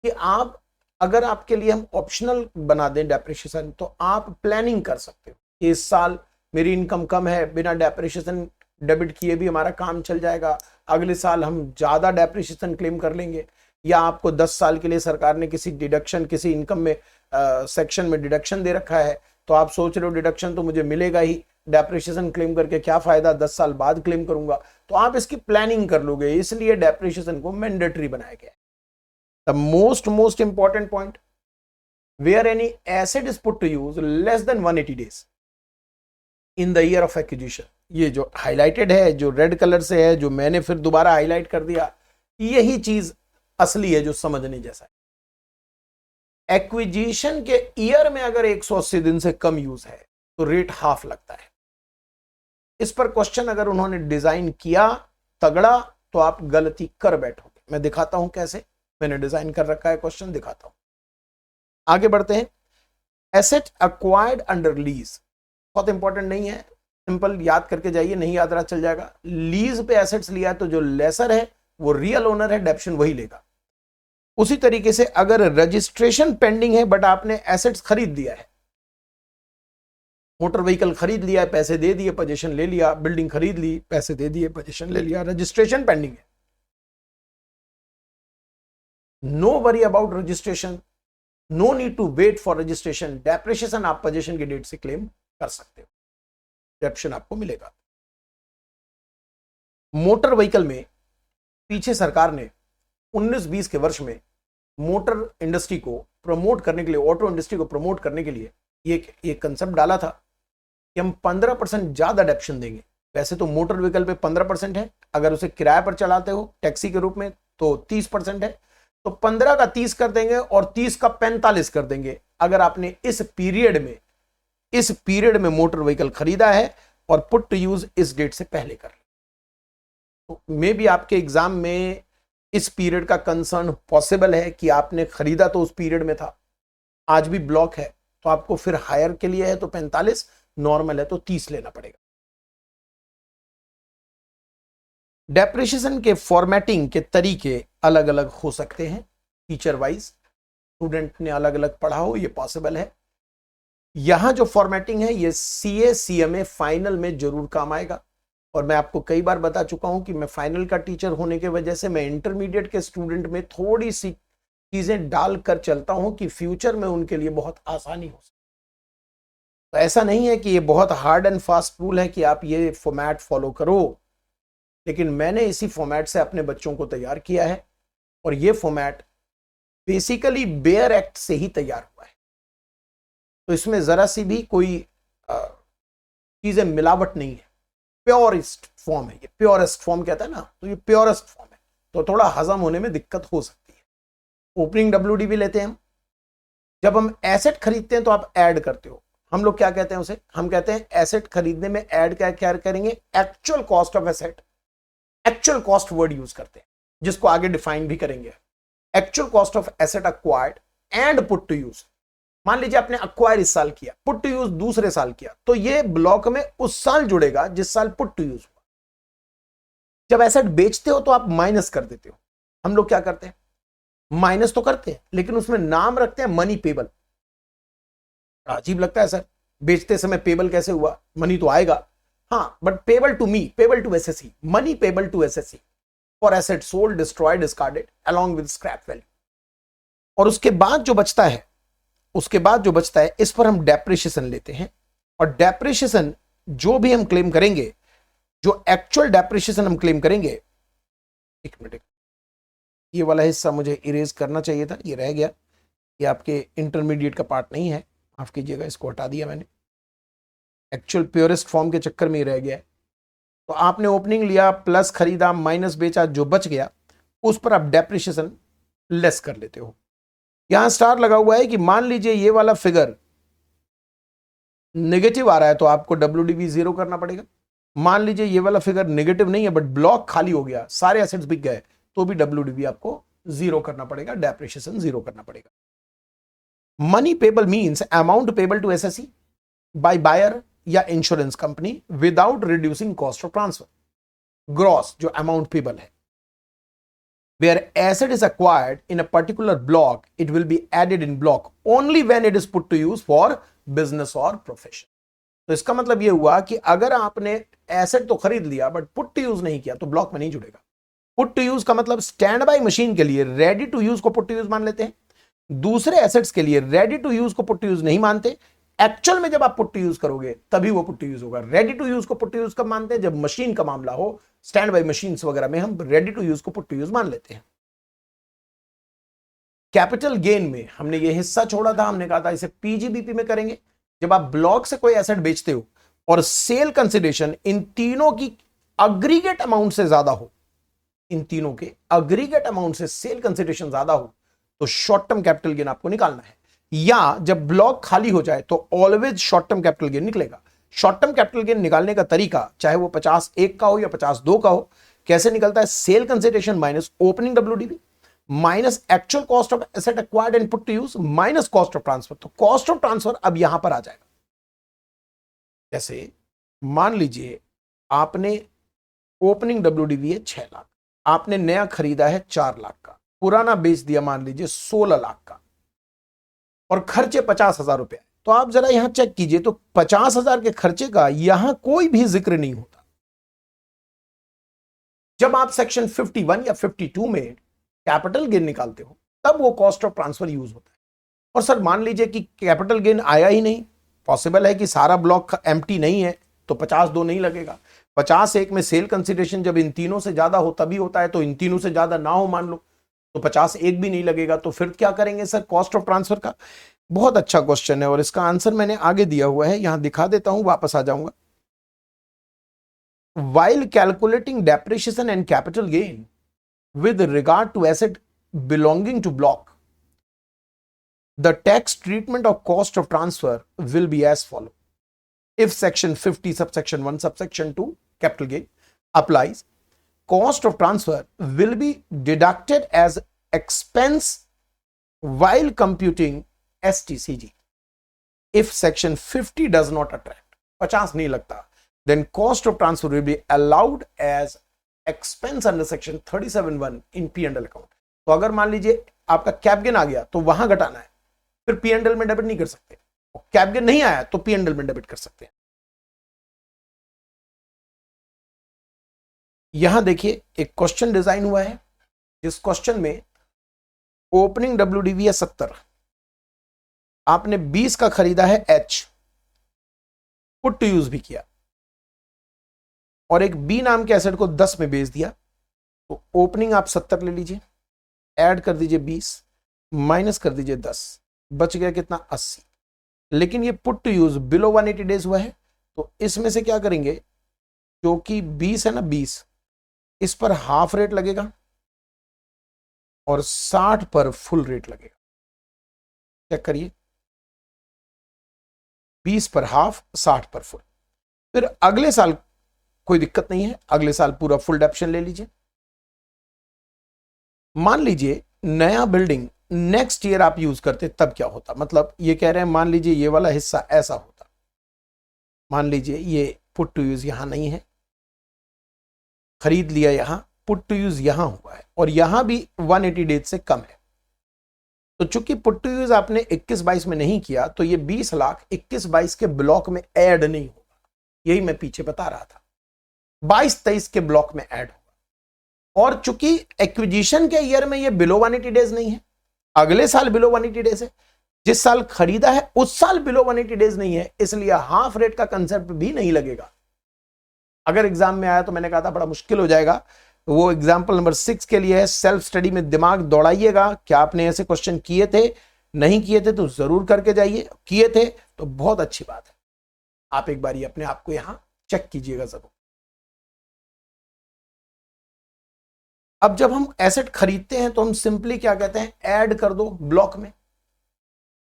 कि आप अगर आपके लिए हम ऑप्शनल बना दें डेप्रिसिएशन तो आप प्लानिंग कर सकते हो कि इस साल मेरी इनकम कम है, बिना डेप्रिसिएशन डेबिट किए भी हमारा काम चल जाएगा, अगले साल हम ज्यादा डेप्रिसिएशन क्लेम कर लेंगे। या आपको 10 साल के लिए सरकार ने किसी डिडक्शन, किसी इनकम में सेक्शन में डिडक्शन दे रखा है, तो आप सोच रहे हो डिडक्शन तो मुझे मिलेगा ही, डेप्रिसिएशन क्लेम करके क्या फायदा, 10 साल बाद क्लेम करूंगा। तो आप इसकी प्लानिंग कर लोगे, इसलिए डेप्रिसिएशन को मैंडेटरी बनाया गया है। The most important point, where any asset is put to use less than 180 days in the year of acquisition. ये जो हाईलाइटेड है, जो रेड कलर से है, जो मैंने फिर दोबारा हाईलाइट कर दिया, यही चीज असली है जो समझने जैसा है। एक्विजिशन के ईयर में अगर 180 दिन से कम यूज है तो रेट हाफ लगता है। इस पर क्वेश्चन अगर उन्होंने डिजाइन किया तगड़ा तो आप गलती कर बैठोगे। मैं दिखाता हूं कैसे मैंने डिजाइन कर रखा है, क्वेश्चन दिखाता हूं। आगे बढ़ते हैं। एसेट अक्वायर्ड अंडर लीज, बहुत इंपॉर्टेंट नहीं है, सिंपल याद करके जाइए, नहीं याद रहा चल जाएगा। लीज पे एसेट्स लिया तो जो लेसर है वो रियल ओनर है, डेप्शन वही लेगा। उसी तरीके से अगर रजिस्ट्रेशन पेंडिंग है बट आपने एसेट्स खरीद दिया है, मोटर व्हीकल खरीद लिया है, पैसे दे दिए, पोजीशन ले लिया, बिल्डिंग खरीद ली, पैसे दे दिए, पोजीशन ले लिया, रजिस्ट्रेशन पेंडिंग है, no worry about registration, no need to wait for registration. Depreciation आप पोजीशन की डेट से क्लेम कर सकते हो, डेप्शन आपको मिलेगा। मोटर व्हीकल में पीछे सरकार ने 19-20 के वर्ष में मोटर इंडस्ट्री को प्रमोट करने के लिए, ऑटो इंडस्ट्री को प्रमोट करने के लिए ये कंसेप्ट डाला था कि हम 15% ज्यादा डेप्शन देंगे। वैसे तो मोटर व्हीकल पे 15% है, अगर उसे किराए पर चलाते हो टैक्सी के रूप में तो 30% है, तो 15 का 30 कर देंगे और 30 का 45 कर देंगे अगर आपने इस पीरियड में मोटर व्हीकल खरीदा है और पुट टू यूज इस डेट से पहले कर। तो मे भी आपके एग्जाम में इस पीरियड का कंसर्न पॉसिबल है कि आपने खरीदा तो उस पीरियड में था, आज भी ब्लॉक है, तो आपको फिर हायर के लिए है तो 45, नॉर्मल है तो 30 लेना पड़ेगा। डेप्रिसिएशन के फॉर्मेटिंग के तरीके अलग अलग हो सकते हैं, टीचर वाइज, स्टूडेंट ने अलग अलग पढ़ा हो, ये पॉसिबल है। यहां जो फॉर्मेटिंग है ये सीए सीएमए फाइनल में जरूर काम आएगा। और मैं आपको कई बार बता चुका हूं कि मैं फाइनल का टीचर होने की वजह से मैं इंटरमीडिएट के स्टूडेंट में थोड़ी सी चीजें डालकर चलता हूं कि फ्यूचर में उनके लिए बहुत आसानी हो सके। तो ऐसा नहीं है कि ये बहुत हार्ड एंड फास्ट रूल है कि आप ये फॉर्मेट फॉलो करो, लेकिन मैंने इसी फॉर्मेट से अपने बच्चों को तैयार किया है और ये फॉर्मेट बेसिकली बेयर एक्ट से ही तैयार हुआ है। तो इसमें जरा सी भी कोई चीजें मिलावट नहीं है, प्योरेस्ट फॉर्म है ये, प्योरेस्ट फॉर्म कहता है ना, तो ये प्योरेस्ट फॉर्म है, तो थोड़ा हजम होने में दिक्कत हो सकती है। ओपनिंग डब्ल्यूडी भी लेते हैं हम। जब हम एसेट खरीदते हैं तो आप ऐड करते हो, हम लोग क्या कहते हैं उसे, हम कहते हैं एसेट खरीदने में ऐड क्या करेंगे, actual cost of asset. Actual cost word use करते हैं जिसको आगे डिफाइन भी करेंगे। Actual cost of asset acquired and put to use. मान लीजिए आपने अक्वायर इस साल किया, पुट टू यूज दूसरे साल किया, तो ये ब्लॉक में उस साल जुड़ेगा जिस साल पुट टू यूज हुआ। जब एसेट बेचते हो तो आप माइनस कर देते हो। हम लोग क्या करते हैं, माइनस तो करते हैं लेकिन उसमें नाम रखते हैं मनी पेबल। अजीब लगता है सर, बेचते समय पेबल कैसे हुआ, मनी तो आएगा, हाँ but payable to me, payable to SSC, money payable to SSC for asset sold, destroyed, discarded along with scrap value. और उसके बाद जो बचता है इस पर हम डेप्रिसिएशन लेते हैं। और डेप्रिसिएशन जो भी हम क्लेम करेंगे, जो एक्चुअल डेप्रिसिएशन हम क्लेम करेंगे, एक मिनट, ये वाला हिस्सा मुझे इरेज करना चाहिए था, ये रह गया। ये आपके इंटरमीडिएट का पार्ट नहीं है, माफ कीजिएगा, इसको हटा दिया मैंने, एक्चुअल प्योरेस्ट फॉर्म के चक्कर में ही रह गया है। तो आपने ओपनिंग लिया, प्लस खरीदा, माइनस बेचा, जो बच गया उस पर आप डेप्रिसिएशन लेस कर लेते हो। यहां स्टार लगा हुआ है कि मान लीजिए ये वाला फिगर नेगेटिव आ रहा है तो आपको WDV 0 करना पड़ेगा। मान लीजिए ये वाला फिगर नेगेटिव नहीं है बट ब्लॉक खाली हो गया, सारे एसेट्स बिक गए, तो भी WDV आपको 0 करना पड़ेगा, डेप्रिसिएशन 0 करना पड़ेगा। Money payable means amount payable to SSE by buyer या insurance company without reducing cost of transfer. Gross जो अमाउंट पेबल है, where asset is acquired in a particular block, it will be added in block only when it is put to use for business or profession। तो इसका मतलब यह हुआ कि अगर आपने एसेट तो खरीद लिया बट पुट टू यूज नहीं किया तो ब्लॉक में नहीं जुड़ेगा। पुट टू यूज का मतलब स्टैंड बाय मशीन के लिए रेडी टू यूज को पुट टू यूज मान लेते हैं, दूसरे एसेट्स के लिए रेडी टू यूज को पुट टू यूज नहीं मानते। एक्चुअल में जब आप पुट टू यूज करोगे तभी वो पुट टू यूज होगा। रेडी टू यूज को पुट टू यूज कब मानते हैं? जब मशीन का मामला हो, स्टैंड बाय मशीन्स वगैरह में हम रेडी टू यूज को पुट टू यूज मान लेते हैं। कैपिटल गेन में हमने ये हिस्सा छोड़ा था, हमने कहा था इसे PGBP में करेंगे। जब आप ब्लॉक से कोई एसेट बेचते हो और सेल कंसिडरेशन इन तीनों की अग्रीगेट अमाउंट से ज्यादा हो, इन तीनों के अग्रीगेट अमाउंट से सेल कंसिडरेशन ज्यादा हो, तो शॉर्ट टर्म कैपिटल गेन आपको निकालना है। या जब ब्लॉक खाली हो जाए तो always short term capital gain निकलेगा। शॉर्ट टर्म कैपिटल गेन निकालने का तरीका चाहे वो 50(1) का हो या 50(2) का हो, कैसे निकलता है? Sale consideration minus opening WDV minus actual cost of asset acquired and put to use minus cost of transfer. तो कॉस्ट ऑफ ट्रांसफर अब यहां पर आ जाएगा। जैसे मान लीजिए आपने ओपनिंग WDV है 6 लाख, आपने नया खरीदा है 4 लाख का, पुराना बेच दिया मान लीजिए 16 लाख का, और खर्चे 50,000 रुपए। तो आप जरा यहां चेक कीजिए तो 50,000 के खर्चे का यहां कोई भी जिक्र नहीं होता। जब आप सेक्शन 51 या 52 में कैपिटल गेन निकालते हो तब वो कॉस्ट ऑफ ट्रांसफर यूज होता है। और सर मान लीजिए कि कैपिटल गेन आया ही नहीं, पॉसिबल है कि सारा ब्लॉक एम्प्टी नहीं है, तो 50(2) नहीं लगेगा। 50(1) में सेल कंसिडरेशन जब इन तीनों से ज्यादा हो तभी होता है, तो इन तीनों से ज्यादा ना हो मान लो तो 50(1) भी नहीं लगेगा। तो फिर क्या करेंगे सर कॉस्ट ऑफ ट्रांसफर का? बहुत अच्छा क्वेश्चन है और इसका आंसर मैंने आगे दिया हुआ है, यहां दिखा देता हूं, वापस आ जाऊंगा। While calculating depreciation and capital gain with regard to asset belonging to block, the tax treatment of cost of transfer will be as follows. If section 50 subsection 1 subsection 2 capital gain applies, cost of transfer will be deducted as expense while computing STCG. If section 50 does not attract, 50 नहीं लगता, then cost of transfer will be allowed as expense under section 37(1) in P&L account. तो अगर मान लीजिए आपका cap gain आ गया तो वहां घटाना है, फिर P&L में डेबिट नहीं कर सकते। कैप गेन नहीं आया तो P&L में डेबिट कर सकते हैं। यहां देखिए एक क्वेश्चन डिजाइन हुआ है, जिस क्वेश्चन में ओपनिंग WDV है 70, आपने 20 का खरीदा है H, पुट टू यूज भी किया, और एक B नाम के एसेट को 10 में बेच दिया। तो ओपनिंग आप 70 ले लीजिए, ऐड कर दीजिए 20, माइनस कर दीजिए 10, बच गया कितना? 80। लेकिन ये put to use below 180 days हुआ है, तो इसमें से क्या करेंगे, जो कि 20 है ना, 20 इस पर हाफ रेट लगेगा और 60 पर फुल रेट लगेगा। चेक करिए, 20 पर हाफ, 60 पर फुल। फिर अगले साल कोई दिक्कत नहीं है, अगले साल पूरा फुल डेप्शन ले लीजिए। मान लीजिए नया बिल्डिंग नेक्स्ट ईयर आप यूज करते तब क्या होता? मतलब ये कह रहे हैं मान लीजिए ये वाला हिस्सा ऐसा होता, मान लीजिए ये पुट टू यूज यहां नहीं है, खरीद लिया यहां, पुट टू यूज यहां हुआ है और यहां भी 180 डेज से कम है। तो चूंकि पुट टू यूज आपने 21-22 में नहीं किया तो ये 20 लाख 21-22 के ब्लॉक में ऐड नहीं होगा। यही मैं पीछे बता रहा था, 22-23 के ब्लॉक में ऐड होगा। और चूंकि एक्विजिशन के ईयर में ये बिलो 180 डेज नहीं है, अगले साल बिलो 180 डेज है, जिस साल खरीदा है उस साल बिलो 180 डेज नहीं है, इसलिए हाफ रेट का कंसेप्ट भी नहीं लगेगा। अगर एग्जाम में आया तो मैंने कहा था बड़ा मुश्किल हो जाएगा, वो एग्जाम्पल नंबर 6 के लिए है। सेल्फ स्टडी में दिमाग दौड़ाइएगा, क्या आपने ऐसे क्वेश्चन किए थे? नहीं किए थे तो जरूर करके जाइए, किए थे तो बहुत अच्छी बात है। आप एक बार अपने आप को यहां चेक कीजिएगा जरूर। अब जब हम एसेट खरीदते हैं तो हम सिंपली क्या कहते हैं, ऐड कर दो ब्लॉक में,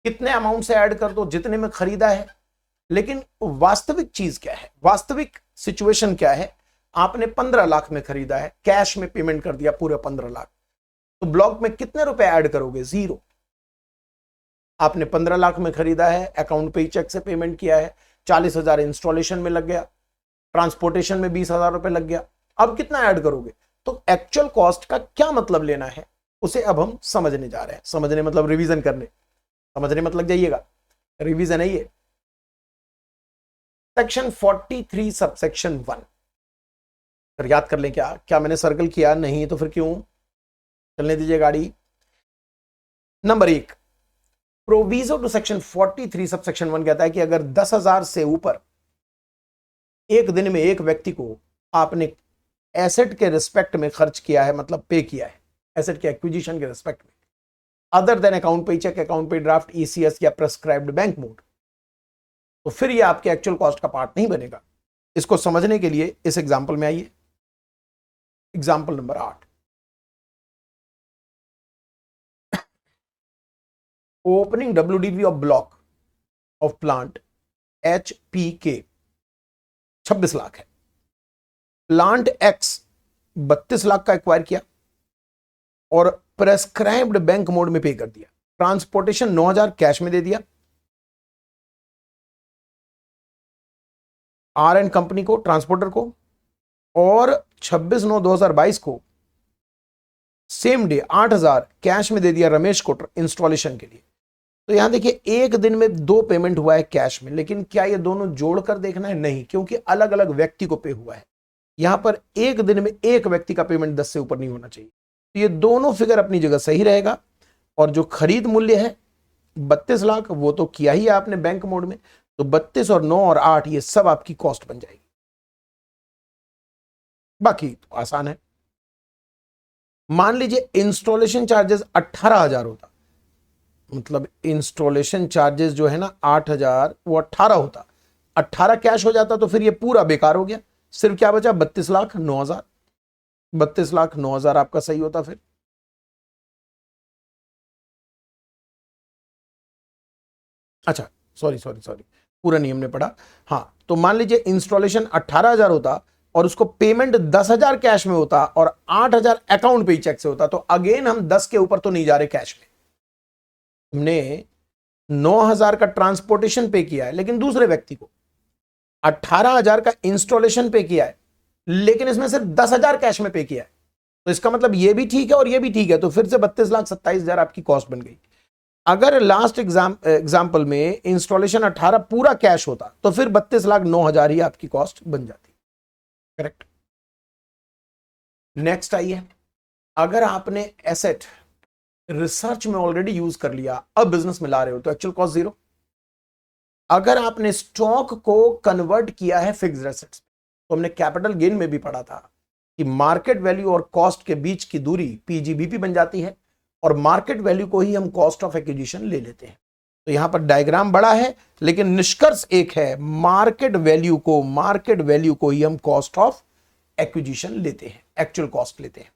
कितने अमाउंट से ऐड कर दो, जितने में खरीदा है। लेकिन वास्तविक चीज क्या है, वास्तविक सिचुएशन क्या है, आपने 15 लाख में खरीदा है, कैश में पेमेंट कर दिया पूरे 15 लाख, तो ब्लॉक में कितने रुपए ऐड करोगे, 0। आपने 15 लाख में खरीदा है, अकाउंट पे चेक से पेमेंट किया है, 40,000 इंस्टॉलेशन में लग गया, ट्रांसपोर्टेशन में 20,000 रुपए लग गया, अब कितना ऐड करोगे। तो एक्चुअल कॉस्ट का क्या मतलब लेना है, उसे अब हम समझने जा रहे हैं। समझने मतलब रिवीजन करने, समझने मतलब जाइएगा, रिवीजन है ये। सेक्शन 43 सबसेक्शन 1, फिर याद कर लें क्या क्या मैंने सर्कल किया, नहीं तो फिर क्यों, चलने दीजिए गाड़ी। Number 1, proviso to section 43 subsection 1 कहता है कि अगर 10,000 से ऊपर एक दिन में एक व्यक्ति को आपने एसेट के रिस्पेक्ट में खर्च किया है, मतलब पे किया है, एसेट के एक्विजिशन के रिस्पेक्ट में, अदर देन अकाउंट पे चेक, अकाउंट पे ड्राफ्ट, ईसीएस या प्रेस्क्राइब्ड बैंक मोड, तो फिर ये आपके एक्चुअल कॉस्ट का पार्ट नहीं बनेगा। इसको समझने के लिए इस एग्जांपल में आइए, example number 8। Opening WDV of block of plant HPK 26 lakh है, प्लांट X 32 लाख का एक्वायर किया और प्रेस्क्राइब्ड बैंक मोड में पे कर दिया, ट्रांसपोर्टेशन 9,000 कैश में दे दिया, R&D कंपनी को, ट्रांसपोर्टर को, और 26/9/2022 को सेम डे 8,000 कैश में दे दिया रमेश को इंस्टॉलेशन के लिए। तो यहां देखिए एक दिन में 2 पेमेंट हुआ है कैश में, लेकिन क्या ये दोनों जोड़कर देखना है, नहीं, क्योंकि अलग अलग व्यक्ति को पे हुआ है। यहां पर एक दिन में एक व्यक्ति का पेमेंट 10 से ऊपर नहीं होना चाहिए। तो ये दोनों फिगर अपनी जगह सही रहेगा, और जो खरीद मूल्य है 32 लाख वो तो किया ही आपने बैंक मोड में, तो 32 और 9 और 8 ये सब आपकी कॉस्ट बन जाएगी। बाकी तो आसान है। मान लीजिए इंस्टॉलेशन चार्जेस 18,000 होता, मतलब इंस्टॉलेशन चार्जेस जो है ना 8,000 वो 18 होता, 18 कैश हो जाता, तो फिर ये पूरा बेकार हो गया। सिर्फ क्या बचा, 32 लाख 9,000, 32 लाख 9,000 आपका सही होता। फिर अच्छा सॉरी, पूरा नियम ने पढ़ा। हाँ, तो मान लीजिए इंस्टॉलेशन 18,000 होता और उसको पेमेंट 10,000 कैश में होता और 8,000 अकाउंट पे चेक से होता, तो अगेन हम 10 के ऊपर तो नहीं जा रहे कैश में। हमने 9,000 का ट्रांसपोर्टेशन पे किया है लेकिन दूसरे व्यक्ति को, 18,000 का इंस्टॉलेशन पे किया है लेकिन इसमें सिर्फ 10,000 कैश में पे किया है, तो इसका मतलब ये भी ठीक है और ये भी ठीक है, तो फिर से 32,27,000 आपकी कॉस्ट बन गई। अगर लास्ट एग्जाम्पल में इंस्टॉलेशन 18 पूरा कैश होता तो फिर 32,09,000 ही आपकी कॉस्ट बन जाती। करेक्ट। नेक्स्ट आइए, अगर आपने एसेट रिसर्च में ऑलरेडी यूज कर लिया, अब बिजनेस में ला रहे हो, तो एक्चुअल कॉस्ट 0। अगर आपने स्टॉक को कन्वर्ट किया है फिक्स्ड एसेट्स, तो हमने कैपिटल गेन में भी पढ़ा था कि मार्केट वैल्यू और कॉस्ट के बीच की दूरी PGBP बन जाती है, और मार्केट वैल्यू को ही हम कॉस्ट ऑफ एक्विजिशन ले लेते हैं। तो यहां पर डायग्राम बड़ा है लेकिन निष्कर्ष एक है, मार्केट वैल्यू को ही हम कॉस्ट ऑफ एक्विजिशन लेते हैं, एक्चुअल कॉस्ट लेते हैं।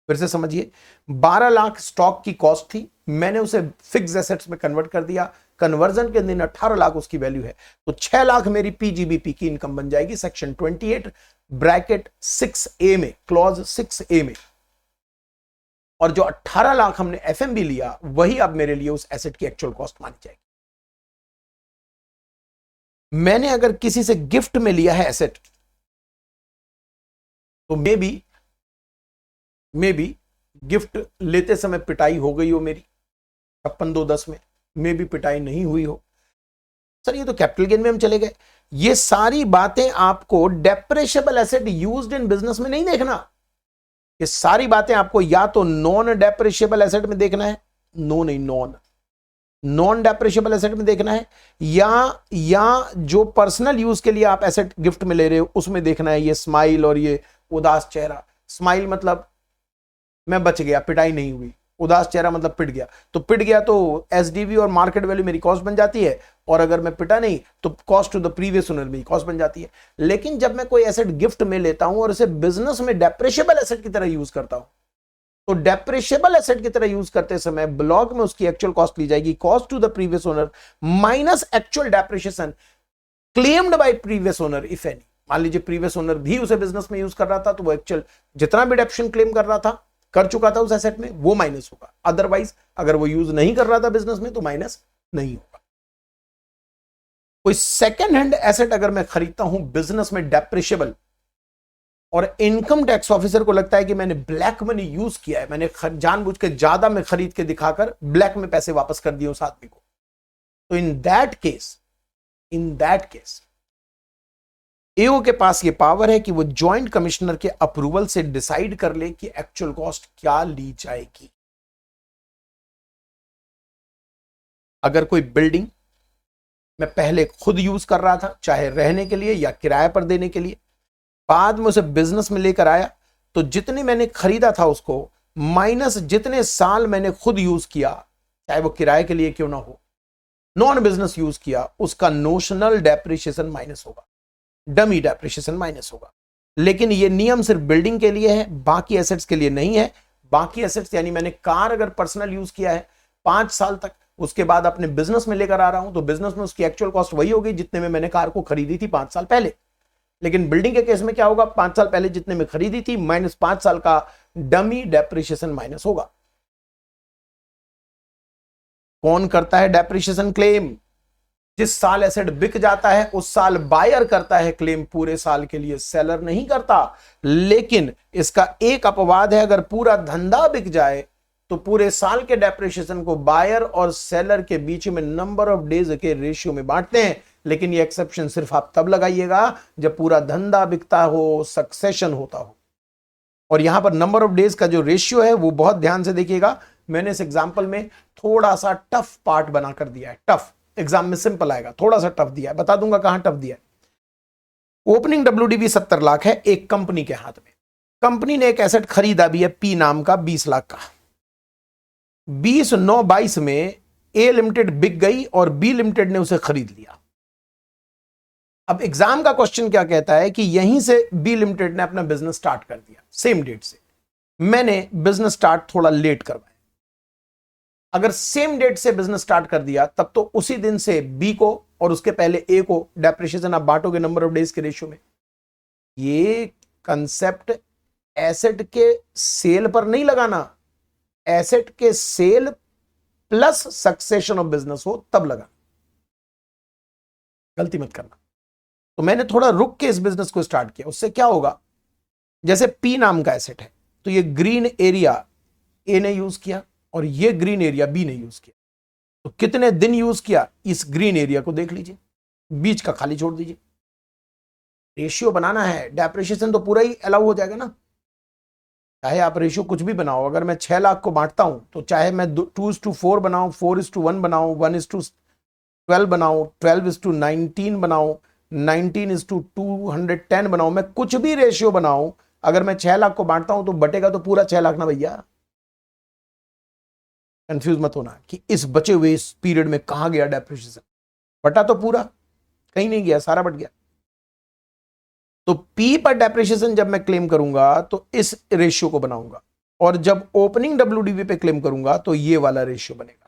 फिर से समझिए, 12 लाख स्टॉक की कॉस्ट थी, मैंने उसे फिक्स्ड एसेट्स में कन्वर्ट कर दिया, कन्वर्जन के दिन 18 लाख उसकी वैल्यू है, तो 6 लाख मेरी PGBP की इनकम बन जाएगी सेक्शन 28 ब्रैकेट 6A में, क्लॉज 6A में। और जो 18 लाख हमने FMB लिया वही अब मेरे लिए उस एसेट की एक्चुअल कॉस्ट मानी जाएगी। मैंने अगर किसी से गिफ्ट में लिया है एसेट, तो मे बी गिफ्ट लेते समय पिटाई हो गई हो मेरी 56,210 में, मे भी पिटाई नहीं हुई हो। सर ये तो कैपिटल गेन में हम चले गए। ये सारी बातें आपको डेप्रेशिएबल एसेट यूज्ड इन बिजनेस में नहीं देखना, ये सारी बातें आपको या तो नॉन डेप्रेशिएबल एसेट में देखना है, नॉन डेप्रेशिएबल एसेट में देखना है, या जो पर्सनल यूज के लिए आप एसेट गिफ्ट में ले रहे हो उसमें देखना है। ये स्माइल और ये उदास चेहरा, स्माइल मतलब मैं बच गया, पिटाई नहीं हुई, उदास चेहरा मतलब पिट गया, तो पिट गया तो एसडीवी और मार्केट वैल्यू मेरी कॉस्ट बन जाती है, और अगर मैं पिटा नहीं तो cost to the previous owner मेरी कॉस्ट बन जाती है। लेकिन जब मैं कोई एसेट गिफ्ट में लेता हूं और इसे बिजनेस में डेप्रेशिएबल एसेट की तरह यूज करता हूं, तो डेप्रेशिएबल एसेट की तरह यूज करते समय ब्लॉक में उसकी एक्चुअल कॉस्ट ली जाएगी, cost to the previous owner minus actual depreciation claimed by previous owner if any. मान लीजिए प्रीवियस ओनर भी उसे बिजनेस में यूज कर रहा था, तो वो एक्चुअल जितना भी डेप्रिसिएशन क्लेम कर रहा था, कर चुका था उस एसेट में, वो माइनस होगा। अदरवाइज अगर वो यूज नहीं कर रहा था बिजनेस में तो माइनस नहीं होगा। कोई सेकेंड हैंड एसेट अगर मैं खरीदता हूं बिजनेस में डेप्रिशिएबल, और इनकम टैक्स ऑफिसर को लगता है कि मैंने ब्लैक मनी यूज किया है, मैंने जानबूझ के ज्यादा में खरीद के दिखाकर ब्लैक में पैसे वापस कर दिए उस आदमी को, तो इन दैट केस एओ के पास ये पावर है कि वो जॉइंट कमिश्नर के अप्रूवल से डिसाइड कर ले कि एक्चुअल कॉस्ट क्या ली जाएगी। अगर कोई बिल्डिंग मैं पहले खुद यूज कर रहा था, चाहे रहने के लिए या किराए पर देने के लिए, बाद में उसे बिजनेस में लेकर आया, तो जितने मैंने खरीदा था उसको माइनस जितने साल मैंने खुद यूज किया, चाहे वो किराए के लिए क्यों ना हो, नॉन बिजनेस यूज किया, उसका नोशनल डेप्रिसिएशन माइनस होगा, डमी डेप्रिसिएशन माइनस होगा। लेकिन ये नियम सिर्फ बिल्डिंग के लिए है, बाकी एसेट्स के लिए नहीं है। बाकी एसेट्स यानी मैंने कार अगर पर्सनल यूज किया है 5 साल तक, उसके बाद अपने बिजनेस में लेकर आ रहा हूं, तो बिजनेस में उसकी एक्चुअल कॉस्ट वही होगी जितने में मैंने कार को खरीदी थी 5 साल पहले। लेकिन बिल्डिंग के केस में क्या होगा, 5 साल पहले जितने में खरीदी थी माइनस 5 साल का डमी डेप्रिसिएशन माइनस होगा। कौन करता है डेप्रिसिएशन क्लेम? जिस साल एसेट बिक जाता है उस साल बायर करता है क्लेम, पूरे साल के लिए सेलर नहीं करता। लेकिन इसका एक अपवाद है, अगर पूरा धंधा बिक जाए तो पूरे साल के डेप्रिसिएशन को बायर और सेलर के बीच में नंबर ऑफ डेज के रेशियो में बांटते हैं। लेकिन ये एक्सेप्शन सिर्फ आप तब लगाइएगा जब पूरा धंधा बिकता हो, सक्सेशन होता हो। और यहां पर नंबर ऑफ डेज का जो रेशियो है वो बहुत ध्यान से देखिएगा। मैंने इस एग्जांपल में थोड़ा सा टफ पार्ट बनाकर दिया है। टफ एग्जाम में सिंपल आएगा, थोड़ा सा टफ दिया है, बता दूंगा कहां टफ दिया है। ओपनिंग डब्ल्यूडीवी 70 लाख है एक कंपनी के हाथ में। कंपनी ने एक एसेट खरीदा भी है पी नाम का 20 लाख का। 20/9/22 में ए लिमिटेड बिक गई और बी लिमिटेड ने उसे खरीद लिया। अब एग्जाम का क्वेश्चन क्या कहता है कि यहीं से बी लिमिटेड ने अपना बिजनेस स्टार्ट कर दिया सेम डेट से। मैंने बिजनेस स्टार्ट थोड़ा लेट करवाया। अगर सेम डेट से बिजनेस स्टार्ट कर दिया तब तो उसी दिन से बी को और उसके पहले ए को डेप्रिसिएशन आप बांटोगे नंबर ऑफ डेज के रेशियो में। ये कंसेप्ट एसेट के सेल पर नहीं लगाना, एसेट के sale plus succession of business हो तब लगा, गलती मत करना। तो मैंने थोड़ा रुक के इस बिजनेस को स्टार्ट किया। उससे क्या होगा, जैसे पी नाम का एसेट है तो ये ग्रीन एरिया ए ने यूज किया और ये ग्रीन एरिया बी ने यूज किया। तो कितने दिन यूज किया इस ग्रीन एरिया को देख लीजिए, बीच का खाली छोड़ दीजिए। रेशियो बनाना है, डेप्रिसिएशन तो पूरा ही अलाउ हो जाएगा ना। चाहे आप रेशियो कुछ भी बनाओ, अगर मैं 6 लाख को बांटता हूं तो चाहे मैं 2:4 बनाऊं, 4:1 बनाऊं, 1:12 बनाऊं, 12:19 बनाऊं, 19:210 बनाऊं, मैं कुछ भी रेशियो बनाऊं, अगर मैं 6 लाख को बांटता हूं तो बटेगा तो पूरा 6 लाख ना भैया। कंफ्यूज मत होना कि इस बचे हुए इस पीरियड में कहां गया डेप्रिसिएशन। बटा तो पूरा, कहीं नहीं गया, सारा बट गया। तो पी पर डेप्रिसिएशन जब मैं क्लेम करूंगा तो इस रेशियो को बनाऊंगा, और जब ओपनिंग डब्ल्यूडीवी पे क्लेम करूंगा तो ये वाला रेशियो बनेगा।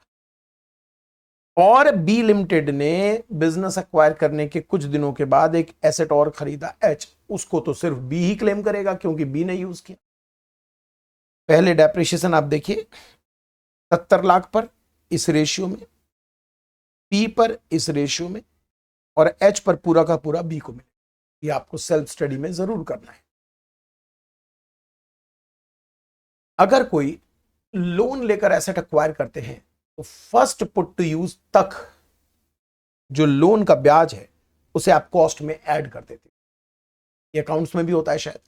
और बी लिमिटेड ने बिजनेस एक्वायर करने के कुछ दिनों के बाद एक एसेट और खरीदा एच, उसको तो सिर्फ बी ही क्लेम करेगा क्योंकि बी ने यूज किया। पहले डेप्रिसिएशन आप देखिए 70 लाख पर इस रेशियो में, पी पर इस रेशियो में, और एच पर पूरा का पूरा बी को मिले। ये आपको सेल्फ स्टडी में जरूर करना है। अगर कोई लोन लेकर एसेट एक्वायर करते हैं तो फर्स्ट पुट टू यूज तक जो लोन का ब्याज है उसे आप कॉस्ट में ऐड कर देते हैं। ये अकाउंट्स में भी होता है शायद।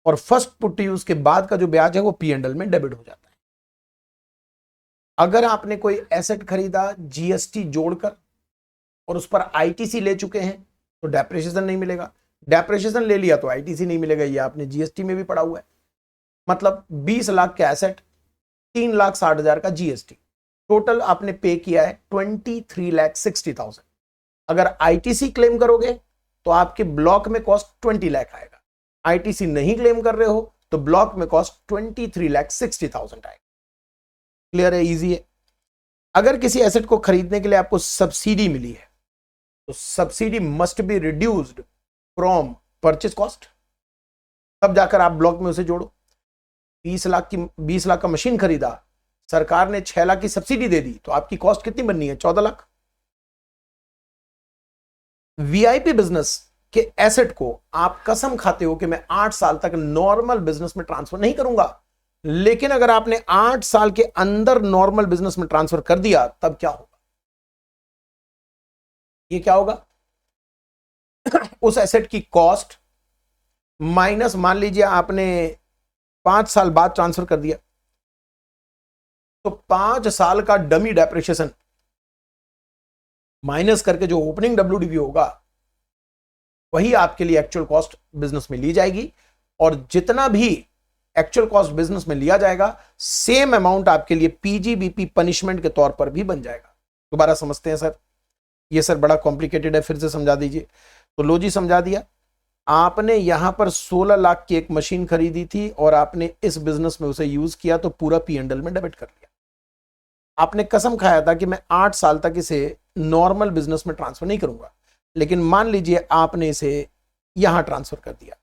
और फर्स्ट पुट टू यूज के बाद का जो ब्याज है वो P&L में डेबिट हो जाता है। अगर आपने कोई एसेट खरीदा जीएसटी जोड़कर और उस पर आईटीसी ले चुके हैं तो डेप्रिसिएशन नहीं मिलेगा। डेप्रिसिएशन ले लिया तो आईटीसी नहीं मिलेगा। ये आपने जीएसटी में भी पढ़ा हुआ है। मतलब 20 लाख का एसेट 3,60,000 का जीएसटी, टोटल आपने पे किया है 23,60,000। अगर आईटीसी क्लेम करोगे तो आपके ब्लॉक में कॉस्ट 20 लाख आएगा। आईटीसी नहीं क्लेम कर रहे हो तो ब्लॉक में कॉस्ट 23,60,000 आएगा। क्लियर है, इजी है। अगर किसी एसेट को खरीदने के लिए आपको सब्सिडी मिली है तो subsidy must be reduced from purchase cost, तब जाकर आप ब्लॉक में उसे जोड़ो। 20 लाख का मशीन खरीदा, सरकार ने 6 लाख की सब्सिडी दे दी, तो आपकी कॉस्ट कितनी बननी है? 14 लाख। वीआईपी बिजनेस के एसेट को आप कसम खाते हो कि मैं 8 साल तक नॉर्मल बिजनेस में ट्रांसफर नहीं करूंगा, लेकिन अगर आपने 8 साल के अंदर नॉर्मल बिजनेस में ट्रांसफर कर दिया तब क्या होगा? ये क्या होगा? उस एसेट की कॉस्ट माइनस, मान लीजिए आपने 5 साल बाद ट्रांसफर कर दिया, तो 5 साल का डमी डेप्रिसिएशन माइनस करके जो ओपनिंग डब्ल्यूडीवी होगा वही आपके लिए एक्चुअल कॉस्ट बिजनेस में ली जाएगी, और जितना भी एक्चुअल कॉस्ट बिजनेस में लिया जाएगा सेम अमाउंट आपके लिए पीजीबीपी पनिशमेंट के तौर पर भी बन जाएगा। दोबारा समझते हैं सर, ये सर बड़ा कॉम्प्लिकेटेड है, फिर से समझा दीजिए। तो लो जी, समझा दिया। आपने यहां पर 16 लाख की एक मशीन खरीदी थी और आपने इस बिजनेस में उसे यूज किया तो पूरा पी&एल में डेबिट कर लिया। आपने कसम खाया था कि मैं 8 साल तक इसे नॉर्मल बिजनेस में ट्रांसफर नहीं करूंगा, लेकिन मान लीजिए आपने इसे यहां ट्रांसफर कर दिया,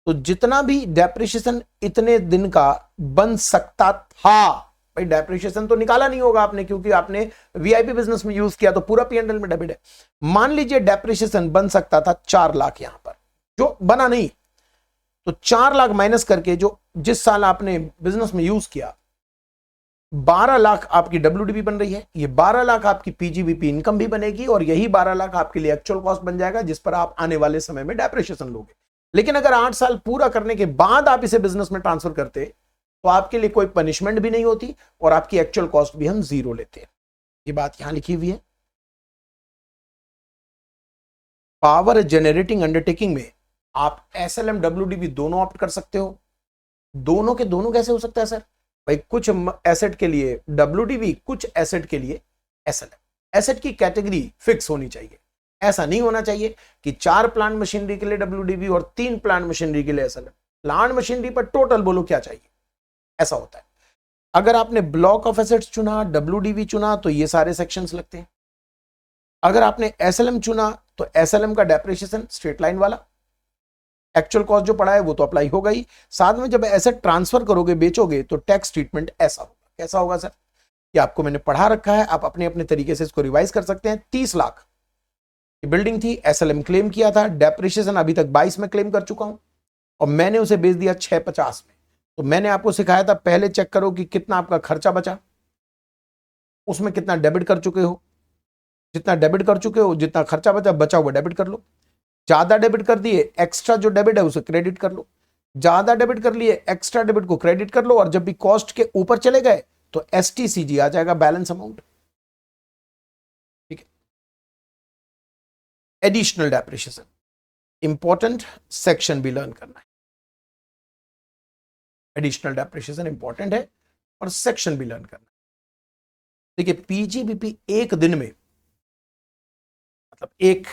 तो जितना भी डेप्रिसिएशन इतने दिन का बन सकता था, भाई डेप्रिसिएशन तो निकाला नहीं होगा आपने क्योंकि आपने वीआईपी बिजनेस में यूज किया, तो पूरा पी&एल में डेबिट है। मान लीजिए डेप्रिसिएशन बन सकता था 4 लाख, यहां पर जो बना नहीं, तो 4 लाख माइनस करके जो जिस साल आपने बिजनेस में यूज किया 12 लाख आपकी डब्ल्यूडीबी बन रही है, ये 12 लाख आपकी पीजीबीपी इनकम भी बनेगी, और यही 12 लाख आपके लिए एक्चुअल कॉस्ट बन जाएगा जिस पर आप आने वाले समय में डेप्रिसिएशन लोगे। लेकिन अगर 8 साल पूरा करने के बाद आप इसे बिजनेस में ट्रांसफर करते तो आपके लिए कोई पनिशमेंट भी नहीं होती और आपकी एक्चुअल कॉस्ट भी हम 0 लेते हैं। ये बात यहां लिखी हुई है। पावर जेनरेटिंग अंडरटेकिंग में आप एसएलएम डब्ल्यूडीबी दोनों ऑप्ट कर सकते हो। दोनों के दोनों कैसे हो सकता है सर? भाई कुछ एसेट के लिए डब्ल्यूडीबी, कुछ एसेट के लिए एसएलएम। एसेट की कैटेगरी फिक्स होनी चाहिए। ऐसा नहीं होना चाहिए कि 4 प्लांट मशीनरी के लिए डब्ल्यूडीबी और 3 प्लांट मशीनरी के लिए एसएलएम। प्लांट मशीनरी पर टोटल बोलो क्या चाहिए, ऐसा होता है। अगर आपने ब्लॉक ऑफ एसेट्स चुना, डब्ल्यूडीबी चुना, तो ये सारे सेक्शंस लगते हैं। अगर आपने एसएलएम चुना तो एसएलएम का डेप्रिसिएशन स्ट्रेट लाइन वाला, एक्चुअल कॉस्ट जो पड़ा है वो तो अप्लाई होगा ही, साथ में जब एसेट ट्रांसफर करोगे, बेचोगे, तो टैक्स ट्रीटमेंट ऐसा होगा। कैसा होगा सर? कि आपको मैंने पढ़ा रखा है, आप अपने अपने तरीके से इसको रिवाइज कर सकते हैं। 30 लाख की बिल्डिंग थी, एसएलएम क्लेम किया था, डेप्रिसिएशन अभी तक 22 में क्लेम कर चुका हूं और मैंने उसे बेच दिया 650 में। तो मैंने आपको सिखाया था पहले चेक करो कि कितना आपका खर्चा बचा, उसमें कितना डेबिट कर चुके हो, जितना डेबिट कर चुके हो, जितना खर्चा बचा हुआ डेबिट कर लो। ज्यादा डेबिट कर दिए, एक्स्ट्रा जो डेबिट है उसे क्रेडिट कर लो। ज्यादा डेबिट कर लिए, एक्स्ट्रा डेबिट को क्रेडिट कर लो, और जब भी कॉस्ट के ऊपर चले गए तो एसटीसीजी आ जाएगा, बैलेंस अमाउंट। ठीक है। एडिशनल डेप्रिसिएशन इंपॉर्टेंट सेक्शन भी लर्न करना है। एडिशनल डेप्रिसिएशन इंपॉर्टेंट है और सेक्शन भी लर्न करना है। देखिए पीजीबीपी एक दिन में, मतलब एक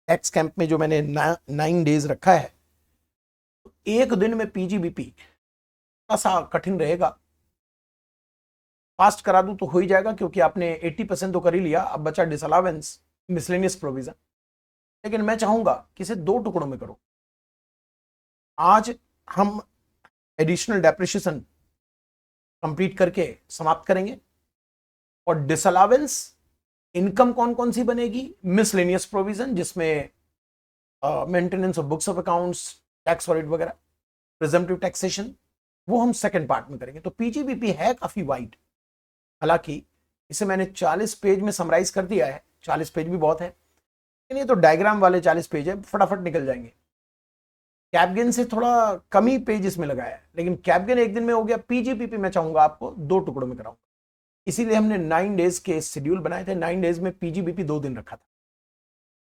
एक्स कैंप में जो मैंने 9 डेज रखा है, एक दिन में पीजीबीपी ऐसा कठिन रहेगा। फास्ट करा दूं तो हो ही जाएगा क्योंकि आपने 80% तो कर ही लिया, अब बचा डिसअलावेंस, मिसलेनियस प्रोविजन। लेकिन मैं चाहूंगा कि इसे 2 टुकड़ों में करो। आज हम एडिशनल डेप्रिसिएशन कंप्लीट करके समाप्त करेंगे, और डिसअलावेंस इनकम कौन कौन सी बनेगी, मिसलेनियस प्रोविजन जिसमें maintenance of books of accounts, tax audit वगैरह, प्रिजम्पटिव टैक्सेशन, वो हम सेकंड पार्ट में करेंगे। तो पीजीबीपी है काफी वाइड, हालांकि इसे मैंने 40 पेज में समराइज कर दिया है। 40 पेज भी बहुत है, लेकिन ये तो डायग्राम वाले 40 पेज है, फटाफट निकल जाएंगे। कैपगेन से थोड़ा कम ही पेज इसमें लगाया है, लेकिन कैपगेन एक दिन में हो गया। पीजीबीपी मैं चाहूंगा आपको 2 टुकड़ों में कराऊंगा, इसीलिए हमने 9 डेज के शेड्यूल बनाए थे। 9 डेज में पीजीबीपी 2 दिन रखा था।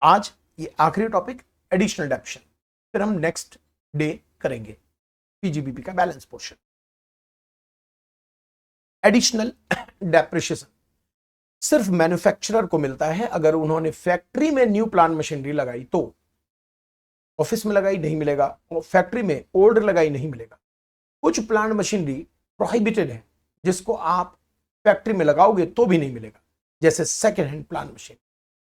आज ये आखिरी टॉपिक एडिशनल डेप्रिसिएशन, फिर हम नेक्स्ट डे करेंगे पीजीबीपी का बैलेंस पोर्शन। एडिशनल डेप्रिसिएशन सिर्फ मैन्युफैक्चरर को मिलता है अगर उन्होंने फैक्ट्री में न्यू प्लांट मशीनरी लगाई तो। ऑफिस में लगाई नहीं मिलेगा, और फैक्ट्री में ओल्ड लगाई नहीं मिलेगा। कुछ प्लांट मशीनरी प्रोहिबिटेड है जिसको आप फैक्ट्री में लगाओगे तो भी नहीं मिलेगा, जैसे second hand plant machine,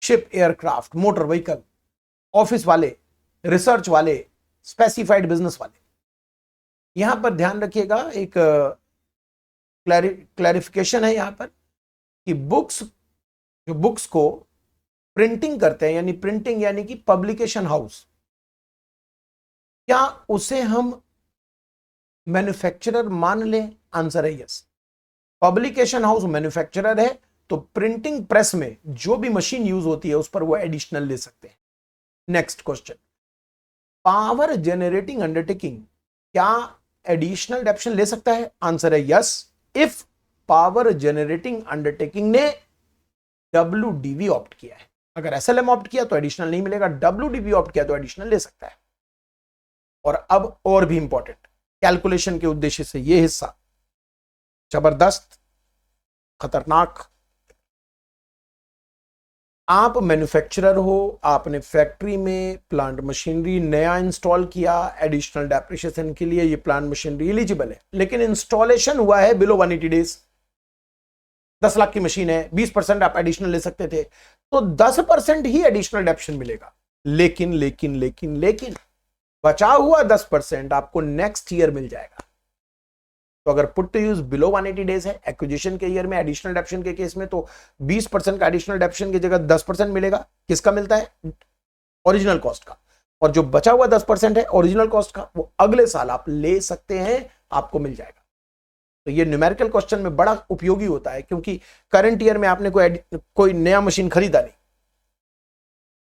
ship, aircraft, motor vehicle, office वाले, रिसर्च वाले, स्पेसिफाइड बिजनेस वाले। यहां पर ध्यान रखिएगा, एक क्लैरिफिकेशन है यहां पर कि बुक्स को प्रिंटिंग करते हैं, यानी प्रिंटिंग यानी कि पब्लिकेशन हाउस, क्या उसे हम मैन्युफैक्चरर मान लें? आंसर है यस। पब्लिकेशन हाउस मैन्युफैक्चरर है तो प्रिंटिंग प्रेस में जो भी मशीन यूज होती है उस पर वो एडिशनल ले सकते हैं। Next question, power generating undertaking क्या एडिशनल डेप्शन ले सकता है? आंसर है yes, if power generating undertaking ने WDV ऑप्ट किया है। अगर SLM ऑप्ट किया तो एडिशनल नहीं मिलेगा, WDV ऑप्ट किया तो एडिशनल ले सकता है। और अब और भी इंपॉर्टेंट, कैलकुलेशन के उद्देश्य से यह हिस्सा जबरदस्त, खतरनाक। आप मैन्युफैक्चरर हो, आपने फैक्ट्री में प्लांट मशीनरी नया इंस्टॉल किया, एडिशनल डेप्रिसिएशन के लिए ये प्लांट मशीनरी एलिजिबल है, लेकिन इंस्टॉलेशन हुआ है बिलो 180 डेज, 10 लाख की मशीन है, 20% आप एडिशनल ले सकते थे, तो 10% ही एडिशनल डेप्शन मिलेगा। लेकिन लेकिन लेकिन लेकिन बचा हुआ 10% आपको नेक्स्ट ईयर मिल जाएगा। तो अगर put to use below 180 days है एक्विजिशन के ईयर में, एडिशनल डेप्शन के केस में, तो 20% का एडिशनल डेप्शन की जगह 10% मिलेगा। किसका मिलता है? ओरिजिनल कॉस्ट का। और जो बचा हुआ 10% है ओरिजिनल कॉस्ट का, वो अगले साल आप ले सकते हैं, आपको मिल जाएगा। तो ये न्यूमेरिकल क्वेश्चन में बड़ा उपयोगी होता है, क्योंकि करंट ईयर में आपने कोई नया मशीन खरीदा नहीं,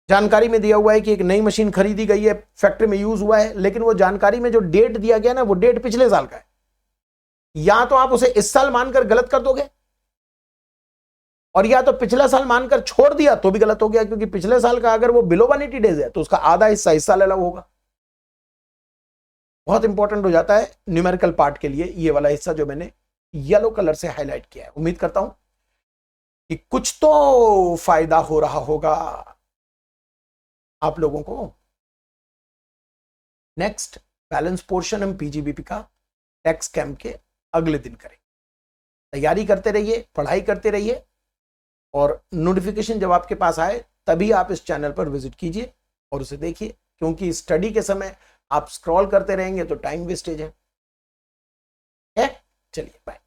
जानकारी में दिया हुआ है कि एक नई मशीन खरीदी गई है, फैक्ट्री में यूज हुआ है, लेकिन वो जानकारी में जो डेट दिया गया ना, वो डेट पिछले साल का है। या तो आप उसे इस साल मानकर गलत कर दोगे, और या तो पिछला साल मानकर छोड़ दिया तो भी गलत हो गया, क्योंकि पिछले साल का अगर वो बिलो 180 डेज है तो उसका आधा हिस्सा इस साल अलग होगा। बहुत इंपॉर्टेंट हो जाता है न्यूमेरिकल पार्ट के लिए ये वाला हिस्सा जो मैंने येलो कलर से हाईलाइट किया है। उम्मीद करता हूं कि कुछ तो फायदा हो रहा होगा आप लोगों को। नेक्स्ट बैलेंस पोर्शन हम पीजीबीपी का टैक्स कैंप के अगले दिन करें। तैयारी करते रहिए, पढ़ाई करते रहिए, और नोटिफिकेशन जब आपके पास आए तभी आप इस चैनल पर विजिट कीजिए और उसे देखिए, क्योंकि स्टडी के समय आप स्क्रॉल करते रहेंगे तो टाइम वेस्टेज है। चलिए बाय।